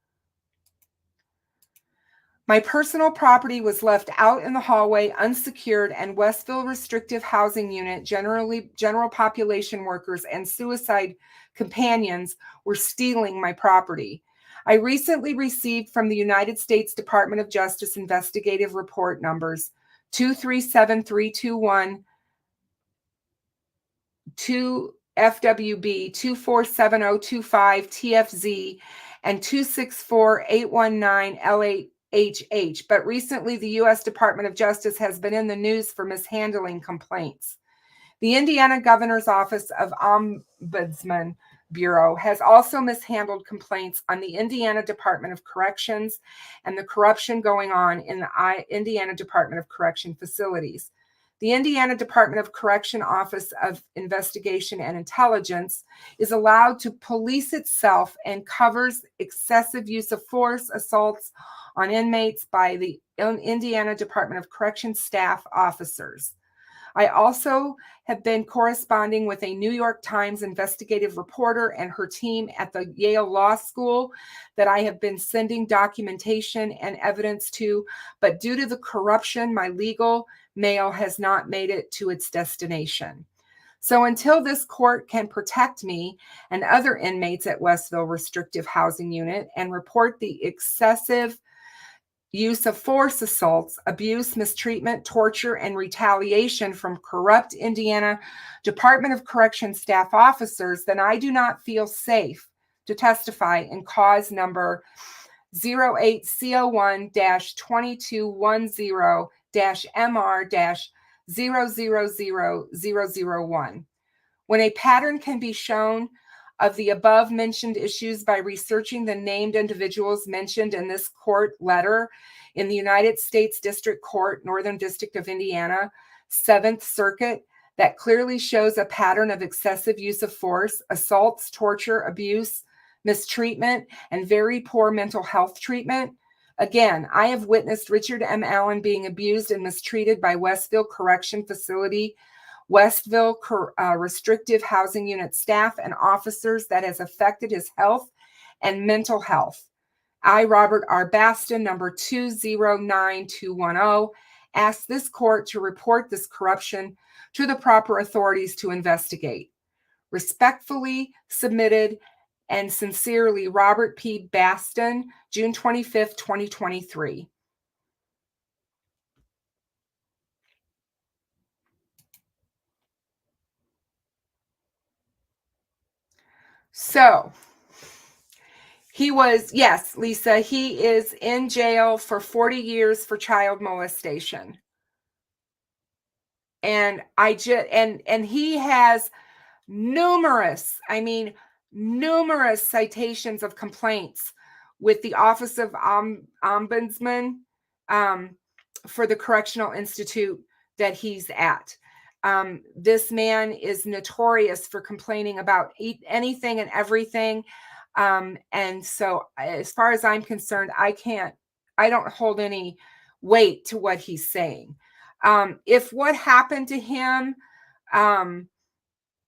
My personal property was left out in the hallway unsecured, and Westville Restrictive Housing Unit, general population workers and suicide companions were stealing my property. I recently received from the United States Department of Justice investigative report numbers 237321, 2 FWB 247025 TFZ, and 264819 LHH, but recently the U.S. Department of Justice has been in the news for mishandling complaints. The Indiana Governor's Office of Ombudsman Bureau has also mishandled complaints on the Indiana Department of Corrections and the corruption going on in the Indiana Department of Correction facilities. The Indiana Department of Correction Office of Investigation and Intelligence is allowed to police itself and covers excessive use of force, assaults on inmates by the Indiana Department of Correction staff officers. I also have been corresponding with a New York Times investigative reporter and her team at the Yale Law School that I have been sending documentation and evidence to, but due to the corruption, my legal mail has not made it to its destination. So until this court can protect me and other inmates at Westville Restrictive Housing Unit and report the excessive use of force assaults, abuse, mistreatment, torture, and retaliation from corrupt Indiana Department of Correction staff officers, then I do not feel safe to testify in cause number 08CO1-2210-MR-000001. When a pattern can be shown of the above mentioned issues by researching the named individuals mentioned in this court letter in the United States District Court, Northern District of Indiana, 7th Circuit, that clearly shows a pattern of excessive use of force, assaults, torture, abuse, mistreatment, and very poor mental health treatment. Again, I have witnessed Richard M. Allen being abused and mistreated by Westville Correction Facility, Westville Restrictive Housing Unit staff, and officers that has affected his health and mental health. I, Robert R. Baston, number 209210, ask this court to report this corruption to the proper authorities to investigate. Respectfully submitted and sincerely, Robert P. Baston, June 25th, 2023. So, he was, yes, Lisa, he is in jail for 40 years for child molestation. And and he has numerous citations of complaints with the Office of Ombudsman for the Correctional Institute that he's at. This man is notorious for complaining about anything and everything. And so as far as I'm concerned, I don't hold any weight to what he's saying. If what happened to him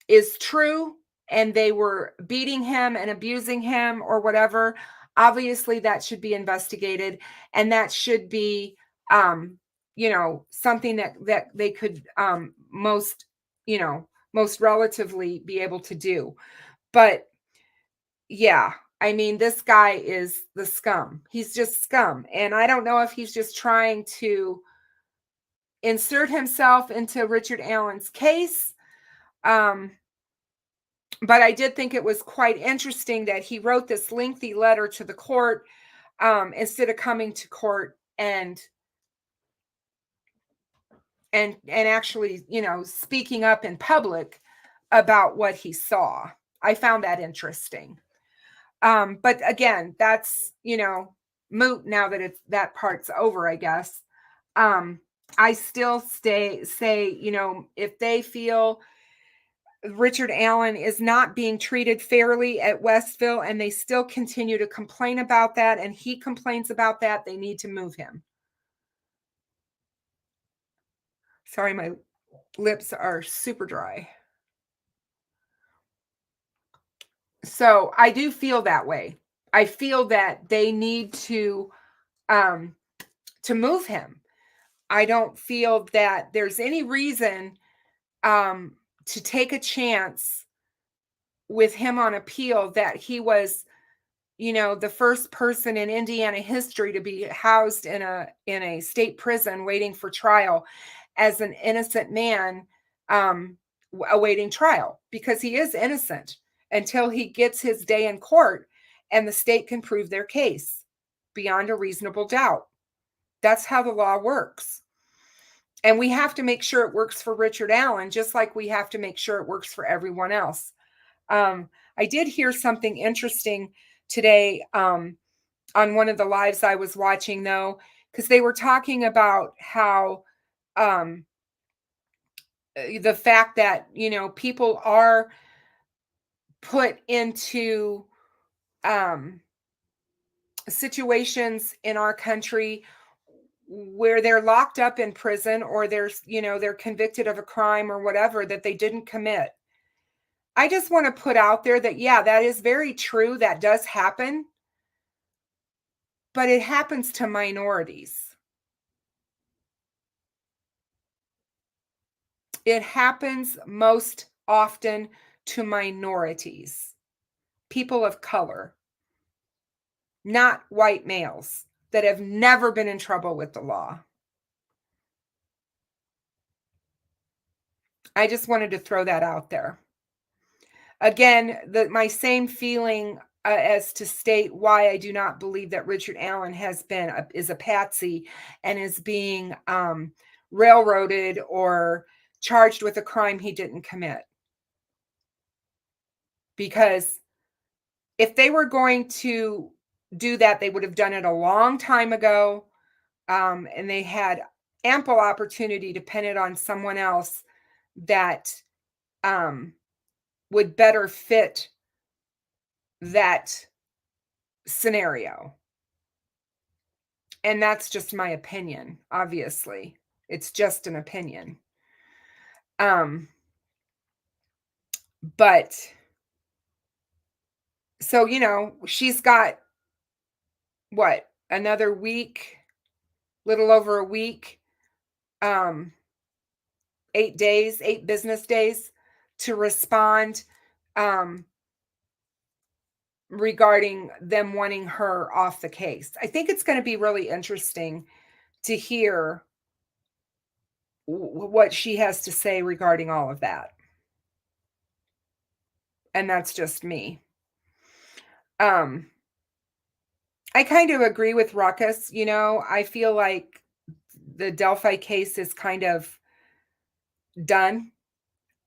is true and they were beating him and abusing him or whatever, obviously that should be investigated, and that should be something that they could most relatively be able to do. But yeah, I mean, this guy is the scum. He's just scum. And I don't know if he's just trying to insert himself into Richard Allen's case. But I did think it was quite interesting that he wrote this lengthy letter to the court instead of coming to court and actually, speaking up in public about what he saw. I found that interesting. But again, that's, moot now that that part's over, I guess. I still say, if they feel Richard Allen is not being treated fairly at Westville and they still continue to complain about that, and he complains about that, they need to move him. Sorry, my lips are super dry. So I do feel that way. I feel that they need to move him. I don't feel that there's any reason to take a chance with him on appeal that he was, the first person in Indiana history to be housed in a state prison waiting for trial as an innocent man awaiting trial, because he is innocent until he gets his day in court and the state can prove their case beyond a reasonable doubt. That's how the law works. And we have to make sure it works for Richard Allen, just like we have to make sure it works for everyone else. I did hear something interesting today on one of the lives I was watching, though, because they were talking about how the fact that, people are put into situations in our country where they're locked up in prison, or they're convicted of a crime or whatever that they didn't commit. I just want to put out there that, yeah, that is very true. That does happen, but it happens to minorities. It happens most often to minorities, people of color, not white males that have never been in trouble with the law. I just wanted to throw that out there. Again, my same feeling as to state why I do not believe that Richard Allen is a patsy and is being railroaded or charged with a crime he didn't commit. Because if they were going to do that, they would have done it a long time ago, and they had ample opportunity to pin it on someone else that would better fit that scenario. And that's just my opinion, obviously. It's just an opinion. But so, she's got what, another week, little over a week, 8 days, 8 business days to respond regarding them wanting her off the case. I think it's going to be really interesting to hear what she has to say regarding all of that. And that's just me. I kind of agree with Ruckus. I feel like the Delphi case is kind of done.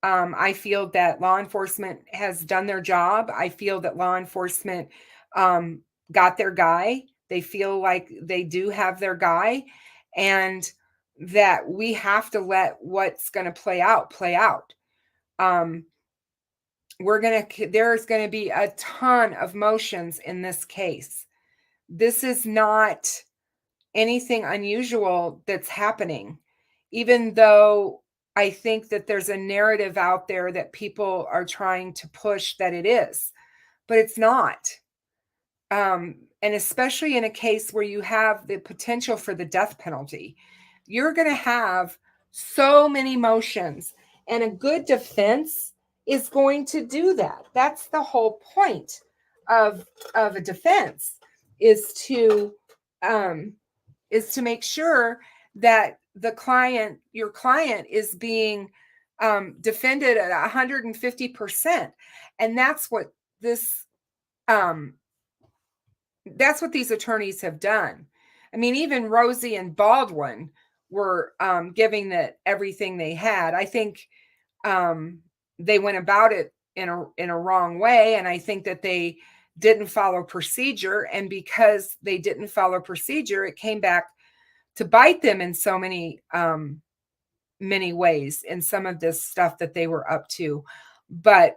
I feel that law enforcement has done their job. I feel that law enforcement got their guy. They feel like they do have their guy, and that we have to let what's going to play out. There's going to be a ton of motions in this case. This is not anything unusual that's happening, even though I think that there's a narrative out there that people are trying to push that it is, but it's not. And especially in a case where you have the potential for the death penalty, you're going to have so many motions, and a good defense is going to do that. That's the whole point of a defense, is to make sure that your client is being defended at 150%. And that's what these attorneys have done. I mean, even Rosie and Baldwin were giving that everything they had. I think they went about it in a wrong way, and I think that they didn't follow procedure. And because they didn't follow procedure, it came back to bite them in so many ways in some of this stuff that they were up to. But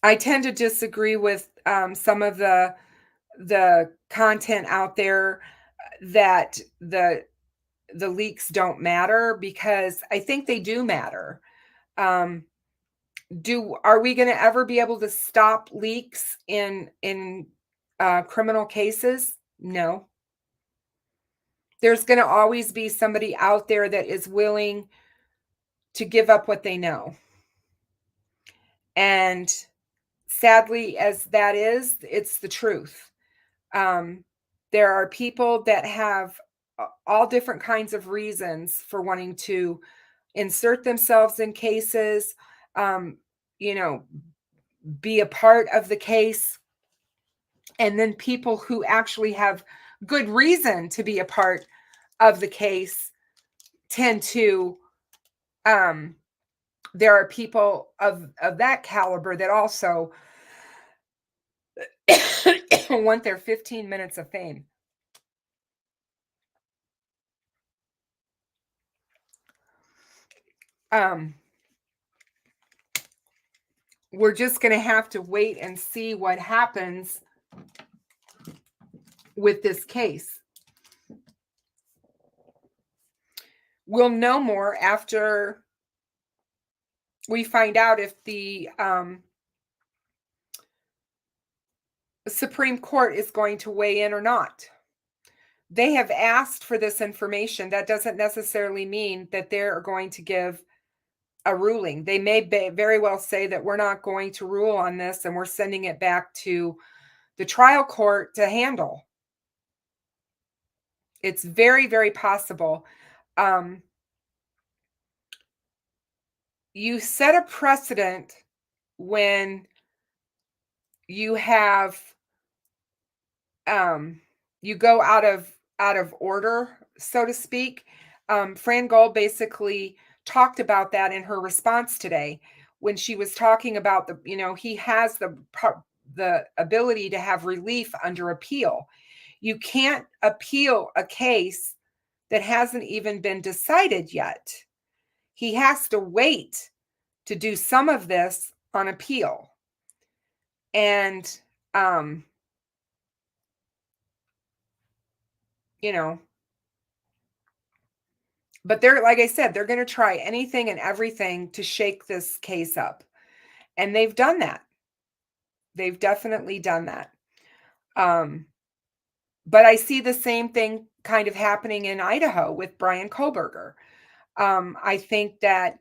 I tend to disagree with some of the content out there that the leaks don't matter, because I think they do matter. Are we going to ever be able to stop leaks in criminal cases? No. There's going to always be somebody out there that is willing to give up what they know. And sadly, as that is, it's the truth. There are people that have all different kinds of reasons for wanting to insert themselves in cases, be a part of the case. And then people who actually have good reason to be a part of the case tend to, there are people of that caliber that also want their 15 minutes of fame. We're just going to have to wait and see what happens with this case. We'll know more after we find out if the Supreme Court is going to weigh in or not. They have asked for this information. That doesn't necessarily mean that they're going to give a ruling. They may very well say that we're not going to rule on this and we're sending it back to the trial court to handle. It's very, very possible. You set a precedent when you have you go out of order, so to speak. Fran Gull basically talked about that in her response today when she was talking about he has the ability to have relief under appeal. You can't appeal a case that hasn't even been decided yet. he has to wait to do some of this on appeal. And, you know, but they're, like I said, they're going to try anything and everything to shake this case up. And they've done that. They've definitely done that. But I see the same thing kind of happening in Idaho with Brian Koberger. I think that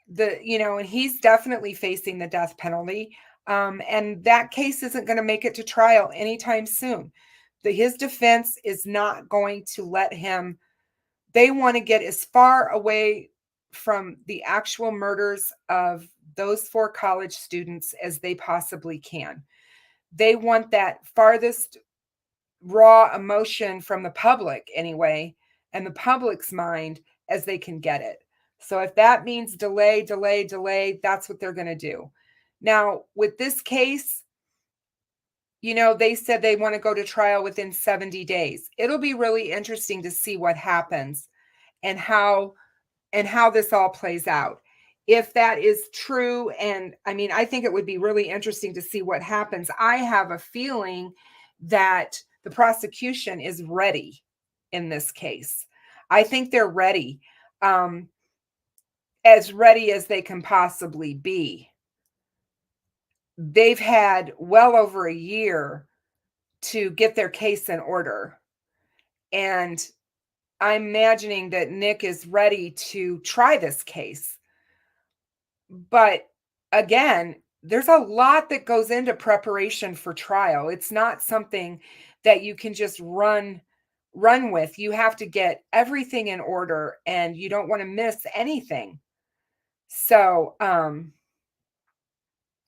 and he's definitely facing the death penalty. And that case isn't going to make it to trial anytime soon. His defense is not going to let him. They want to get as far away from the actual murders of those 4 college students as they possibly can. They want that farthest raw emotion from the public anyway, and the public's mind as they can get it. So if that means delay, that's what they're going to do. Now, with this case, they said they want to go to trial within 70 days. It'll be really interesting to see what happens and how this all plays out. If that is true, and I mean, I think it would be really interesting to see what happens. I have a feeling that the prosecution is ready in this case. I think they're ready, as ready as they can possibly be. They've had well over a year to get their case in order. And I'm imagining that Nick is ready to try this case. But again, there's a lot that goes into preparation for trial. It's not something that you can just run with. You have to get everything in order, and you don't want to miss anything. So,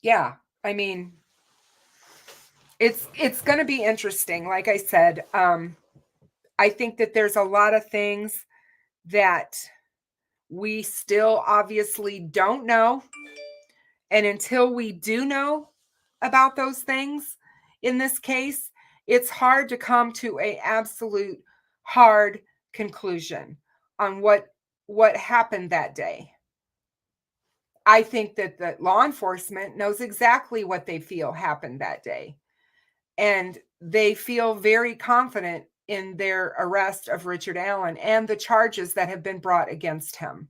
yeah, I mean, it's going to be interesting. Like I said, I think that there's a lot of things that we still obviously don't know. And until we do know about those things in this case, it's hard to come to an absolute hard conclusion on what happened that day. I think that the law enforcement knows exactly what they feel happened that day. And they feel very confident in their arrest of Richard Allen and the charges that have been brought against him.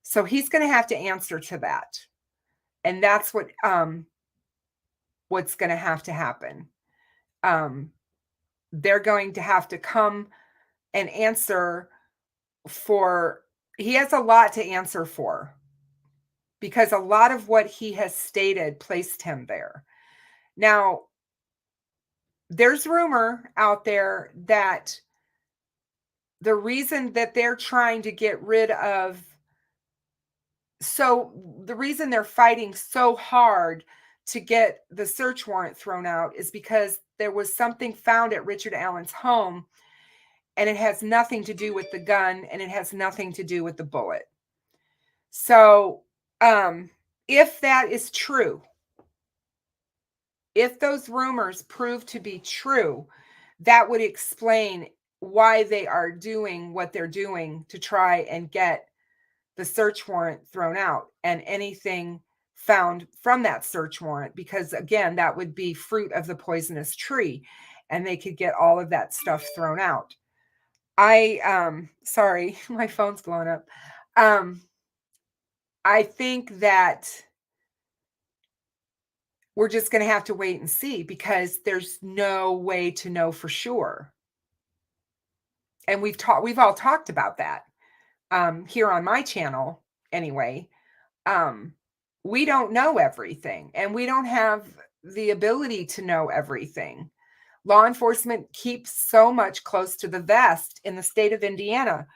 So he's going to have to answer to that. And that's what's going to have to happen. They're going to have to come and answer for, he has a lot to answer for, because a lot of what he has stated placed him there. Now, there's rumor out there that the reason that they're trying to get rid of, so the reason they're fighting so hard to get the search warrant thrown out is because there was something found at Richard Allen's home, and it has nothing to do with the gun, and it has nothing to do with the bullet. So, if that is true, if those rumors prove to be true, that would explain why they are doing what they're doing to try and get the search warrant thrown out and anything found from that search warrant, because again, that would be fruit of the poisonous tree, and they could get all of that stuff thrown out. Sorry, my phone's blowing up. I think that we're just going to have to wait and see, because there's no way to know for sure. And we've all talked about that. Here on my channel, anyway. We don't know everything, and we don't have the ability to know everything. Law enforcement keeps so much close to the vest in the state of Indiana.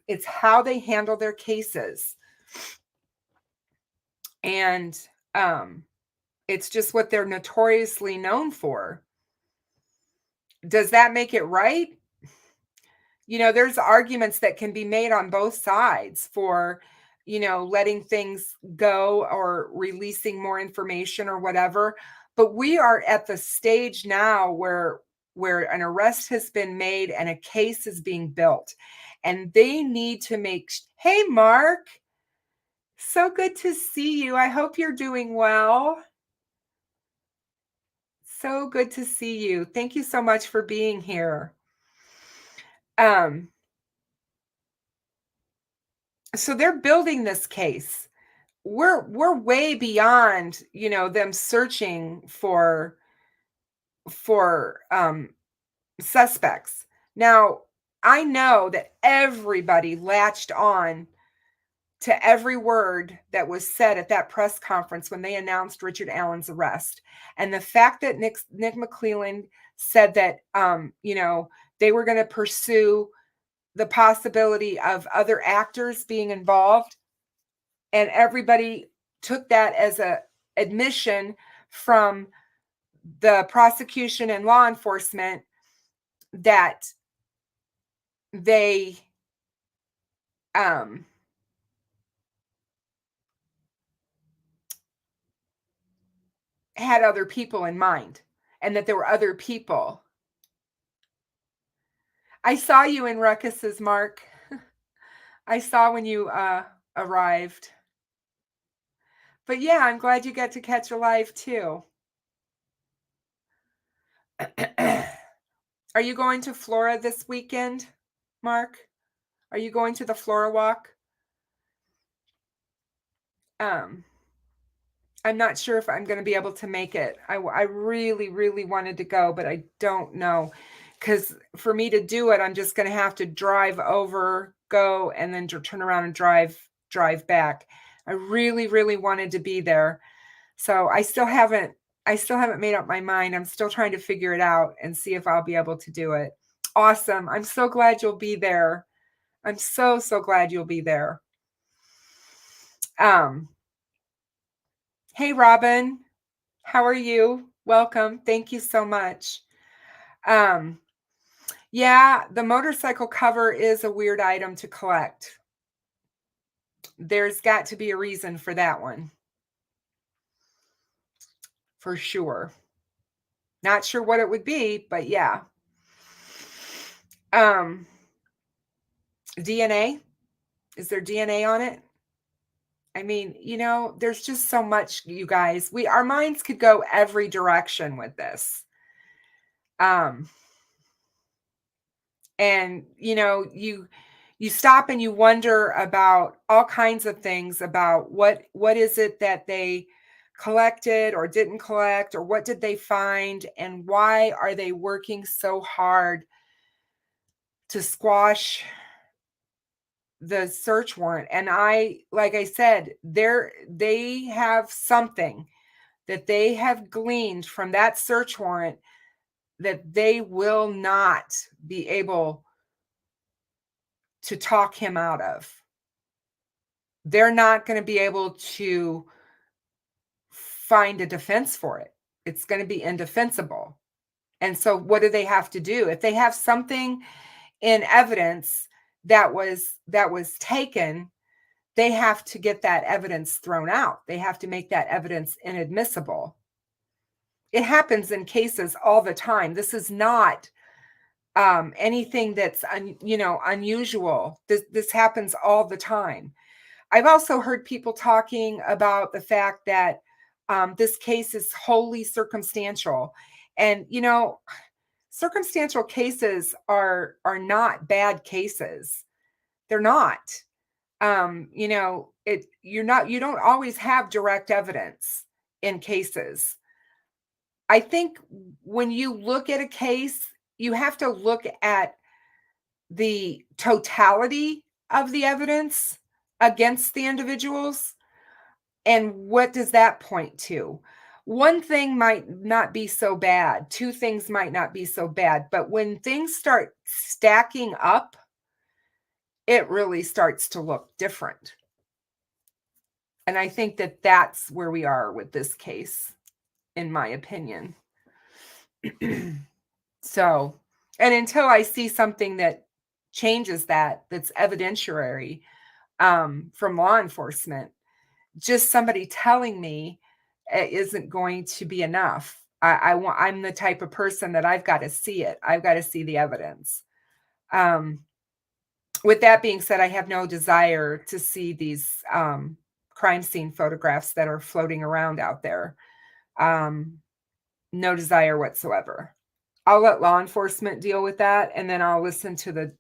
It's how they handle their cases. And it's just what they're notoriously known for. Does that make it right? There's arguments that can be made on both sides for, letting things go or releasing more information or whatever. But we are at the stage now where an arrest has been made and a case is being built. And they need to hey, Mark, So good to see you. I hope you're doing well. So good to see you. Thank you so much for being here. So they're building this case. We're way beyond, them searching for suspects. Now, I know that everybody latched on to every word that was said at that press conference when they announced Richard Allen's arrest. And the fact that Nick McClelland said that, they were going to pursue the possibility of other actors being involved, and everybody took that as a admission from the prosecution and law enforcement that they had other people in mind, and that there were other people. I saw you in Ruckus's, Mark. I saw when you arrived. But yeah, I'm glad you got to catch a live too. Are you going to Flora this weekend, Mark? Are you going to the Flora walk? I'm not sure if I'm going to be able to make it. I really, really wanted to go, but I don't know. Because for me to do it, I'm just going to have to drive over, go, and then turn around and drive back. I really, really wanted to be there. So I still haven't made up my mind. I'm still trying to figure it out and see if I'll be able to do it. Awesome. I'm so glad you'll be there. I'm so, so glad you'll be there. Hey, Robin, how are you? Welcome. Thank you so much. Yeah, the motorcycle cover is a weird item to collect. There's got to be a reason for that one. For sure. Not sure what it would be, but yeah. DNA? Is there DNA on it? I mean, there's just so much, you guys. Our minds could go every direction with this. And you stop and you wonder about all kinds of things about what is it that they collected or didn't collect, or what did they find, and why are they working so hard to squash the search warrant. And like I said, they have something that they have gleaned from that search warrant that they will not be able to talk him out of. They're not going to be able to find a defense for it. It's going to be indefensible. And so what do they have to do? If they have something in evidence that was taken, they have to get that evidence thrown out. They have to make that evidence inadmissible. It happens in cases all the time. This is not anything that's unusual. This happens all the time. I've also heard people talking about the fact that this case is wholly circumstantial, and circumstantial cases are not bad cases. They're not. You don't always have direct evidence in cases. I think when you look at a case, you have to look at the totality of the evidence against the individuals. And what does that point to? One thing might not be so bad. Two things might not be so bad. But when things start stacking up, it really starts to look different. And I think that that's where we are with this case, in my opinion. So, and until I see something that changes that's evidentiary from law enforcement, just somebody telling me isn't going to be enough. I'm the type of person that I've got to see it. I've got to see the evidence. With that being said, I have no desire to see these crime scene photographs that are floating around out there. No desire whatsoever. I'll let law enforcement deal with that, and then I'll listen to the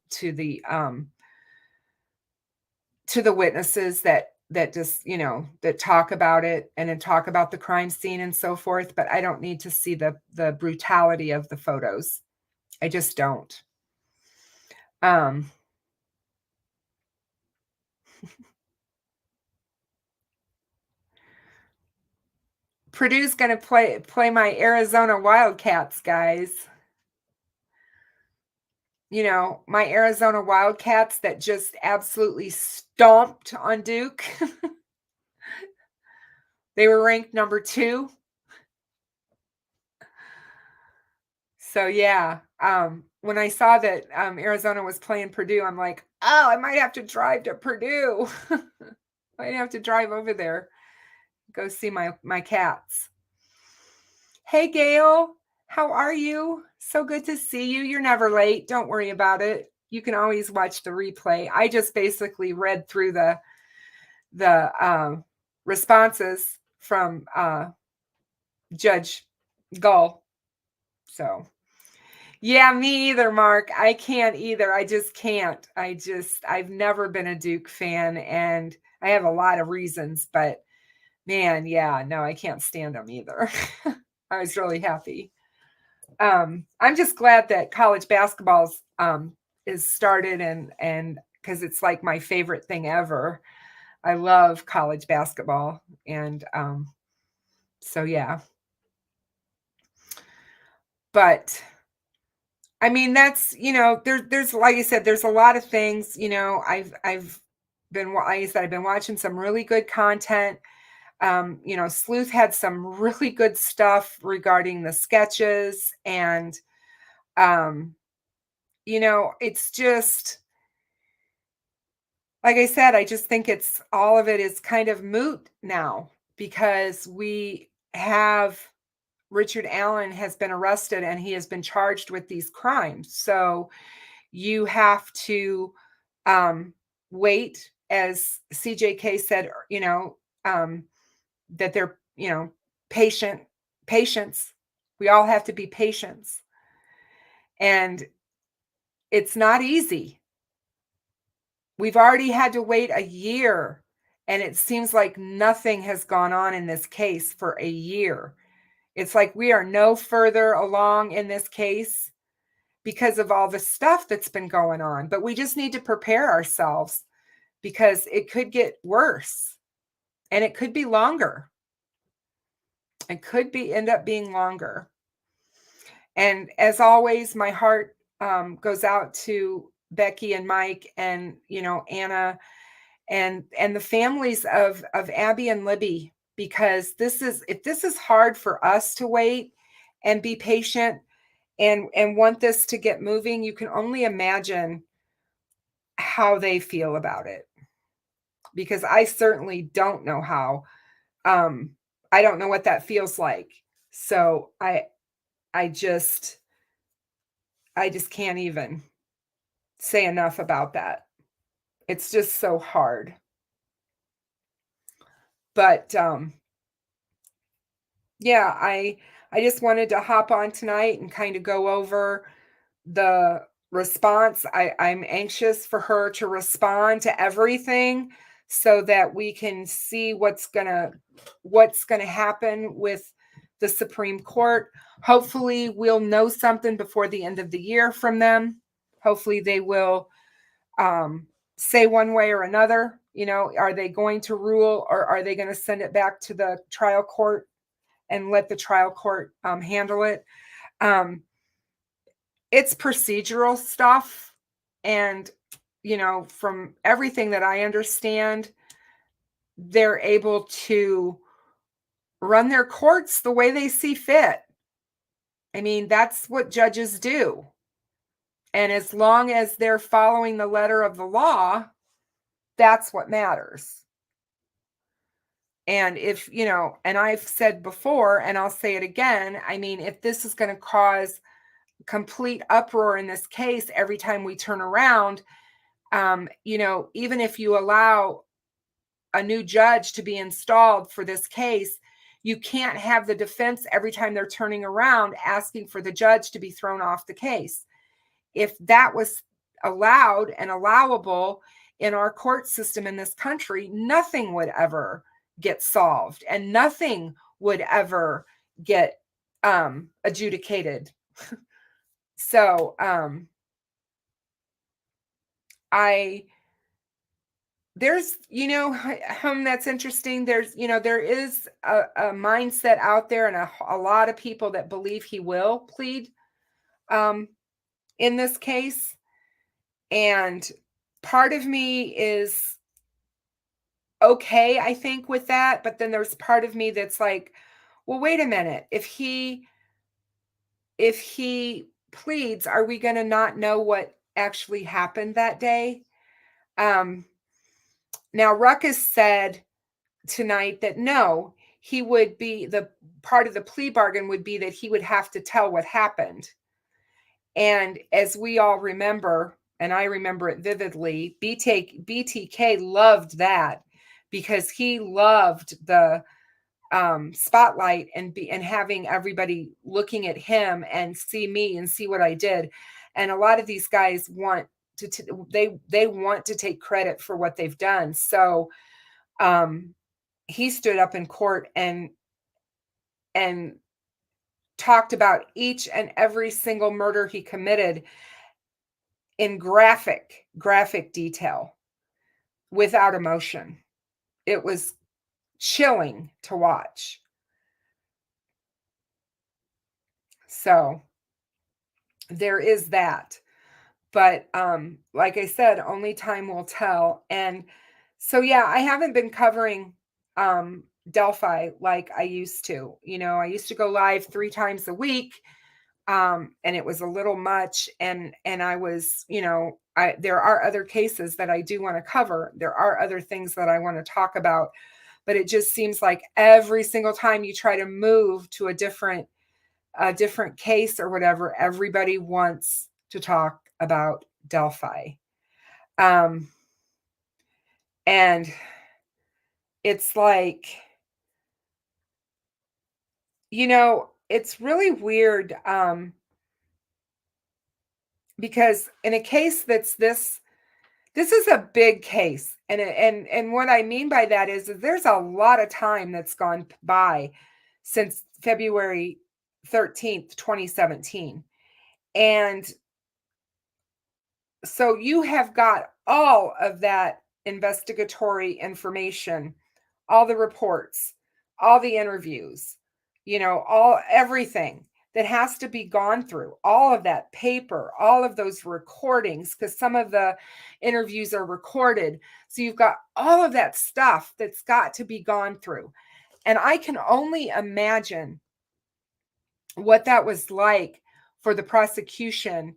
witnesses that just, that talk about it and then talk about the crime scene and so forth. But I don't need to see the brutality of the photos. I just don't. Purdue's going to play my Arizona Wildcats, guys. My Arizona Wildcats that just absolutely stomped on Duke. They were ranked number 2. So yeah, when I saw that Arizona was playing Purdue, I'm like, oh, I might have to drive to Purdue. Might have to drive over there, go see my cats. Hey, Gail, how are you? So good to see you. You're never late. Don't worry about it. You can always watch the replay. I just basically read through the responses from Judge Gull. So, yeah, me either, Mark. I can't either. I just can't. I've never been a Duke fan, and I have a lot of reasons, but man, yeah, no, I can't stand them either. I was really happy. I'm just glad that college basketball's is started, and because it's like my favorite thing ever. I love college basketball, and so yeah. But I mean, that's, there's like I said, there's a lot of things. I've been, like I said, I've been watching some really good content. Sleuth had some really good stuff regarding the sketches, and it's just, like I said, I just think all of it is kind of moot now, because we have Richard Allen has been arrested and he has been charged with these crimes. So you have to wait, as CJK said, that they're, patience. We all have to be patient. And it's not easy. We've already had to wait a year, and it seems like nothing has gone on in this case for a year. It's like we are no further along in this case because of all the stuff that's been going on. But we just need to prepare ourselves, because it could get worse, and it could be longer. It could end up being longer. And as always, my heart goes out to Becky and Mike and, Anna and the families of Abby and Libby, because if this is hard for us to wait and be patient and want this to get moving, you can only imagine how they feel about it, because I certainly don't know how. I don't know what that feels like. So I just can't even say enough about that. It's just so hard. But yeah, I just wanted to hop on tonight and kind of go over the response. I'm anxious for her to respond to everything, so that we can see what's gonna happen with the Supreme Court. Hopefully we'll know something before the end of the year from them. Hopefully they will say one way or another. Are they going to rule, or are they going to send it back to the trial court and let the trial court handle it? It's procedural stuff. And, from everything that I understand, they're able to run their courts the way they see fit. I mean, that's what judges do. And as long as they're following the letter of the law, that's what matters. And if, and I've said before, and I'll say it again, I mean, if this is going to cause complete uproar in this case every time we turn around, even if you allow a new judge to be installed for this case, you can't have the defense every time they're turning around asking for the judge to be thrown off the case. If that was allowed and allowable in our court system in this country, nothing would ever get solved and nothing would ever get adjudicated. So there's, that's interesting. There's, there is a mindset out there and a lot of people that believe he will plead in this case. And part of me is okay, I think, with that. But then there's part of me that's like, well, wait a minute. If he pleads, are we going to not know what actually happened that day? Now, Ruckus said tonight that no, he would be, the part of the plea bargain would be that he would have to tell what happened. And as we all remember, and I remember it vividly, BTK loved that because he loved the spotlight and having everybody looking at him and see me and see what I did. And a lot of these guys want to they want to take credit for what they've done. So he stood up in court and talked about each and every single murder he committed in graphic detail without emotion. It was chilling to watch. So there is that. But like I said, only time will tell. And so, yeah, I haven't been covering Delphi like I used to. I used to go live 3 times a week. And it was a little much. And I was, there are other cases that I do want to cover. There are other things that I want to talk about. But it just seems like every single time you try to move to a different case or whatever, everybody wants to talk about Delphi. And it's like, it's really weird because in a case that's this is a big case. And what I mean by that is that there's a lot of time that's gone by since February 13th, 2017. And so you have got all of that investigatory information, all the reports, all the interviews, everything that has to be gone through, all of that paper, all of those recordings, because some of the interviews are recorded. So you've got all of that stuff that's got to be gone through. And I can only imagine what that was like for the prosecution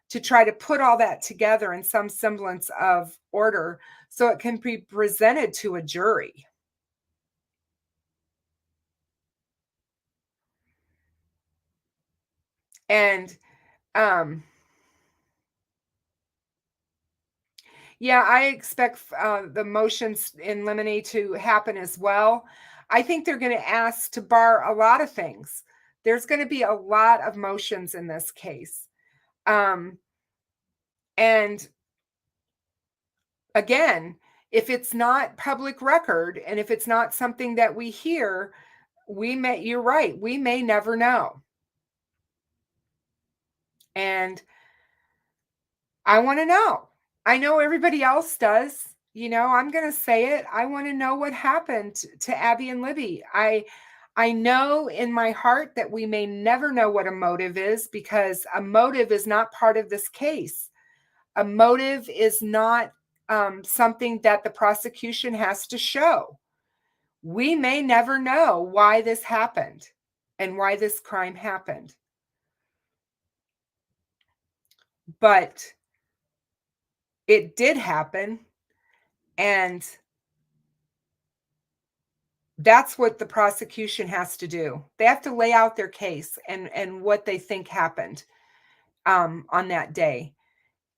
to try to put all that together in some semblance of order so it can be presented to a jury. And yeah, I expect the motions in limine to happen as well. I think they're going to ask to bar a lot of things. There's going to be a lot of motions in this case. And again, if it's not public record and if it's not something that we hear, you're right, we may never know. And I want to know. I know everybody else does. I'm going to say it. I want to know what happened to Abby and Libby. I know in my heart that we may never know what a motive is because a motive is not part of this case. A motive is not something that the prosecution has to show. We may never know why this happened and why this crime happened. But it did happen, and that's what the prosecution has to do. They have to lay out their case and what they think happened on that day.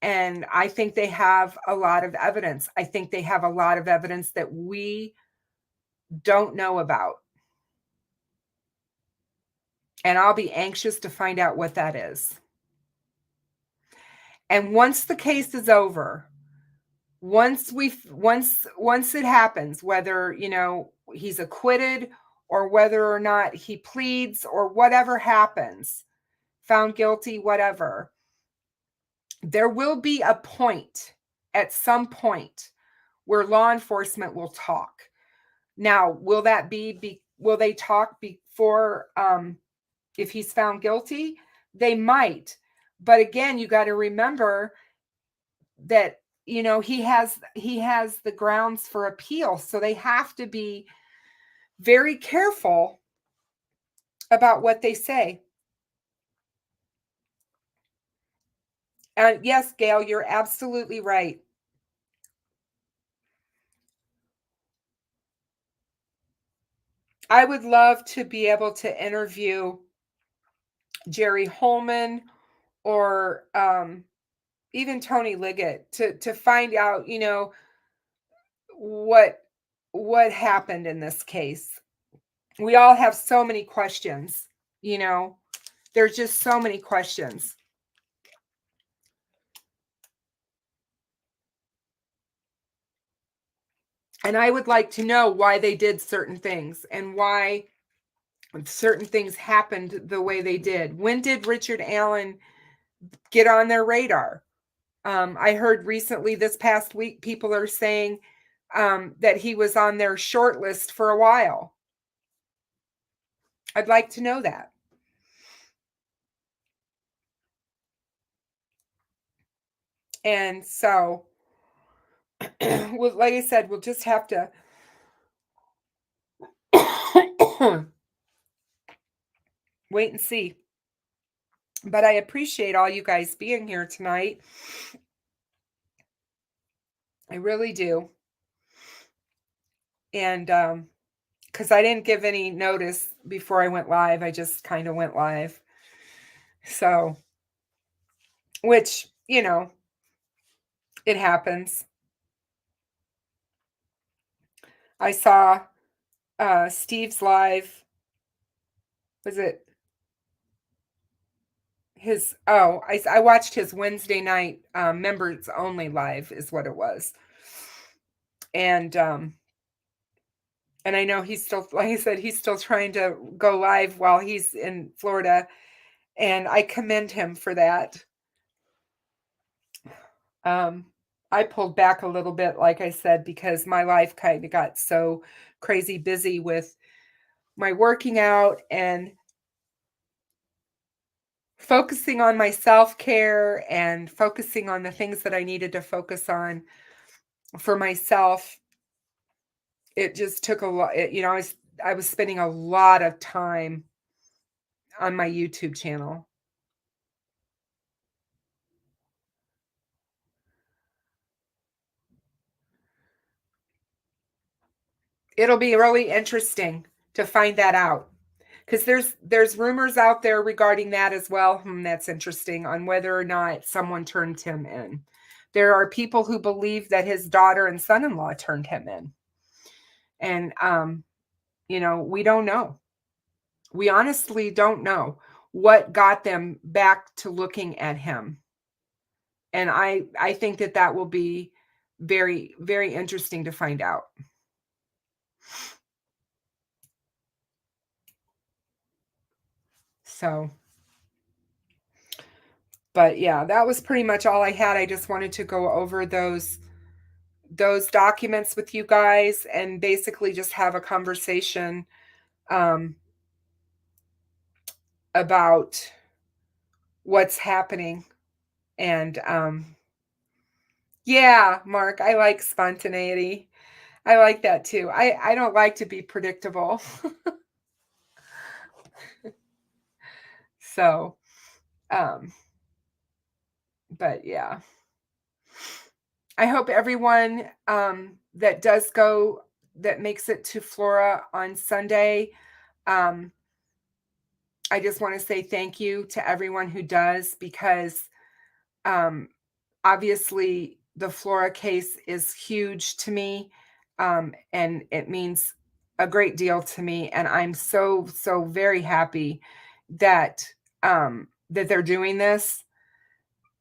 And I think they have a lot of evidence. I think they have a lot of evidence that we don't know about. And I'll be anxious to find out what that is. And once the case is over, once it happens, whether, he's acquitted or whether or not he pleads or whatever happens, found guilty, whatever, there will be a point at some point where law enforcement will talk. Now, will they talk before, if he's found guilty? They might. But again, you got to remember that, he has the grounds for appeal. So they have to be very careful about what they say. And yes, Gail, you're absolutely right. I would love to be able to interview Jerry Holman or even Tony Liggett to find out, what happened in this case. We all have so many questions, there's just so many questions. And I would like to know why they did certain things and why certain things happened the way they did. When did Richard Allen get on their radar? I heard recently this past week, people are saying that he was on their short list for a while. I'd like to know that. And so, well, like I said, we'll just have to wait and see. But I appreciate all you guys being here tonight. I really do. And because I didn't give any notice before I went live, I just kind of went live. So, which, it happens. I saw Steve's live. Was it his? Oh, I watched his Wednesday night members only live is what it was. And I know he's still, like I said, he's still trying to go live while he's in Florida. And I commend him for that. I pulled back a little bit, like I said, because my life kind of got so crazy busy with my working out and focusing on my self-care and focusing on the things that I needed to focus on for myself. It just took a lot, I was spending a lot of time on my YouTube channel. It'll be really interesting to find that out, because there's rumors out there regarding that as well. That's interesting, on whether or not someone turned him in. There are people who believe that his daughter and son-in-law turned him in. And we don't know. We honestly don't know what got them back to looking at him. And I think that will be very, very interesting to find out. So, but yeah, that was pretty much all I had. I just wanted to go over those documents with you guys and basically just have a conversation about what's happening. And yeah, Mark, I like spontaneity. I like that too. I don't like to be predictable. So, but yeah, I hope everyone that does go, that makes it to Flora on Sunday, I just want to say thank you to everyone who does, because obviously the Flora case is huge to me, and it means a great deal to me. And I'm so very happy that that they're doing this.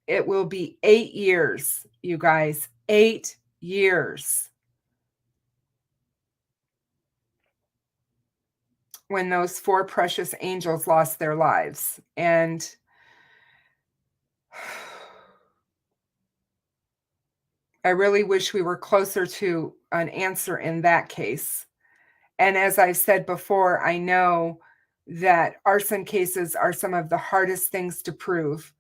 It will be 8 years, you guys, 8 years when those 4 precious angels lost their lives. And I really wish we were closer to an answer in that case. And as I've said before, I know that arson cases are some of the hardest things to prove.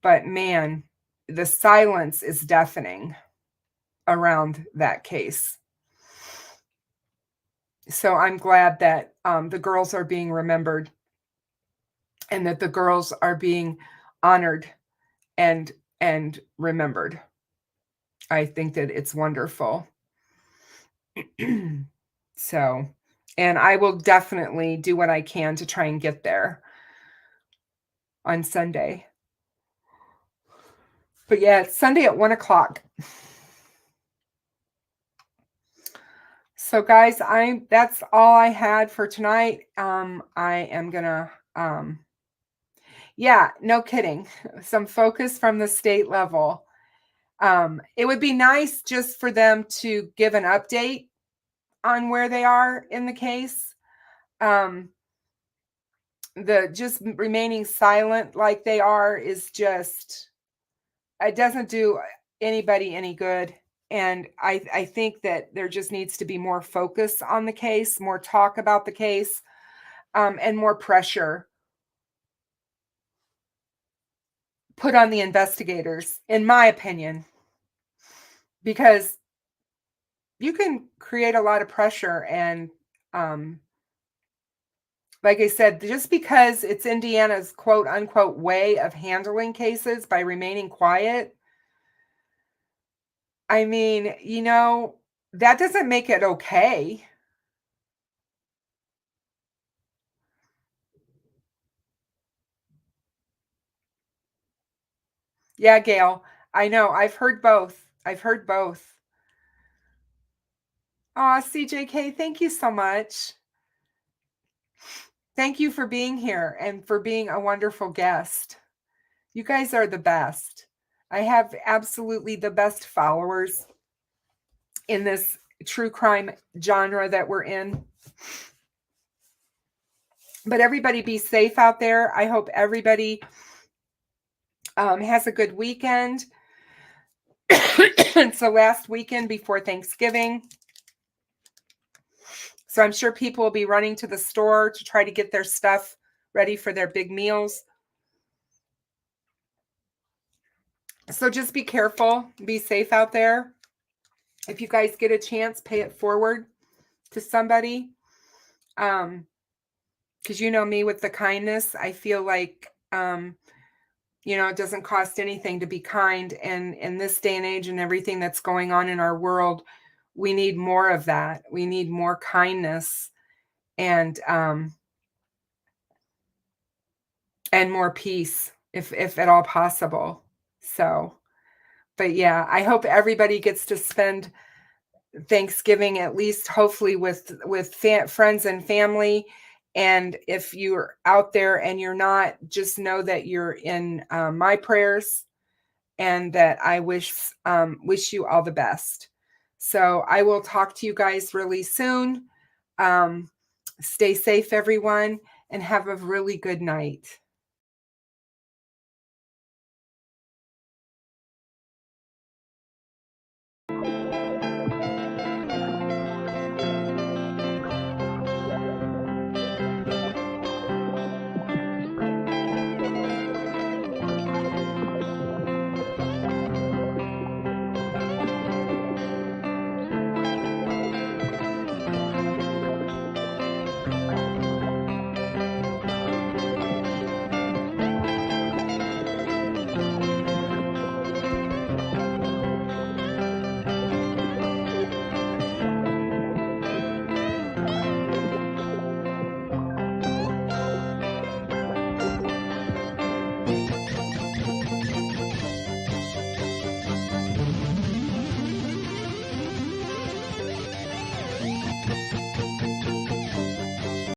But man, the silence is deafening around that case. So I'm glad that the girls are being remembered and that the girls are being honored and remembered. I think that it's wonderful. So, and I will definitely do what I can to try and get there on Sunday. But yeah, it's Sunday at 1 o'clock. So guys, that's all I had for tonight. I am gonna, yeah, no kidding. Some focus from the state level. It would be nice just for them to give an update on where they are in the case. The just remaining silent like they are is just, it doesn't do anybody any good. And I think that there just needs to be more focus on the case, more talk about the case, and more pressure put on the investigators, in my opinion, because you can create a lot of pressure. And like I said, just because it's Indiana's quote unquote way of handling cases by remaining quiet, I mean, that doesn't make it okay. Yeah, Gail, I know. I've heard both. I've heard both. Aw, CJK, thank you so much. Thank you for being here and for being a wonderful guest. You guys are the best. I have absolutely the best followers in this true crime genre that we're in. But everybody be safe out there. I hope everybody has a good weekend. It's the last weekend before Thanksgiving. So I'm sure people will be running to the store to try to get their stuff ready for their big meals. So just be careful, be safe out there. If you guys get a chance, pay it forward to somebody. Because you know me with the kindness, I feel like, it doesn't cost anything to be kind. And in this day and age and everything that's going on in our world, we need more of that. We need more kindness and more peace, if at all possible. So, but yeah, I hope everybody gets to spend Thanksgiving at least, hopefully, with friends and family. And if you're out there and you're not, just know that you're in my prayers, and that I wish you all the best. So I will talk to you guys really soon. Stay safe, everyone, and have a really good night.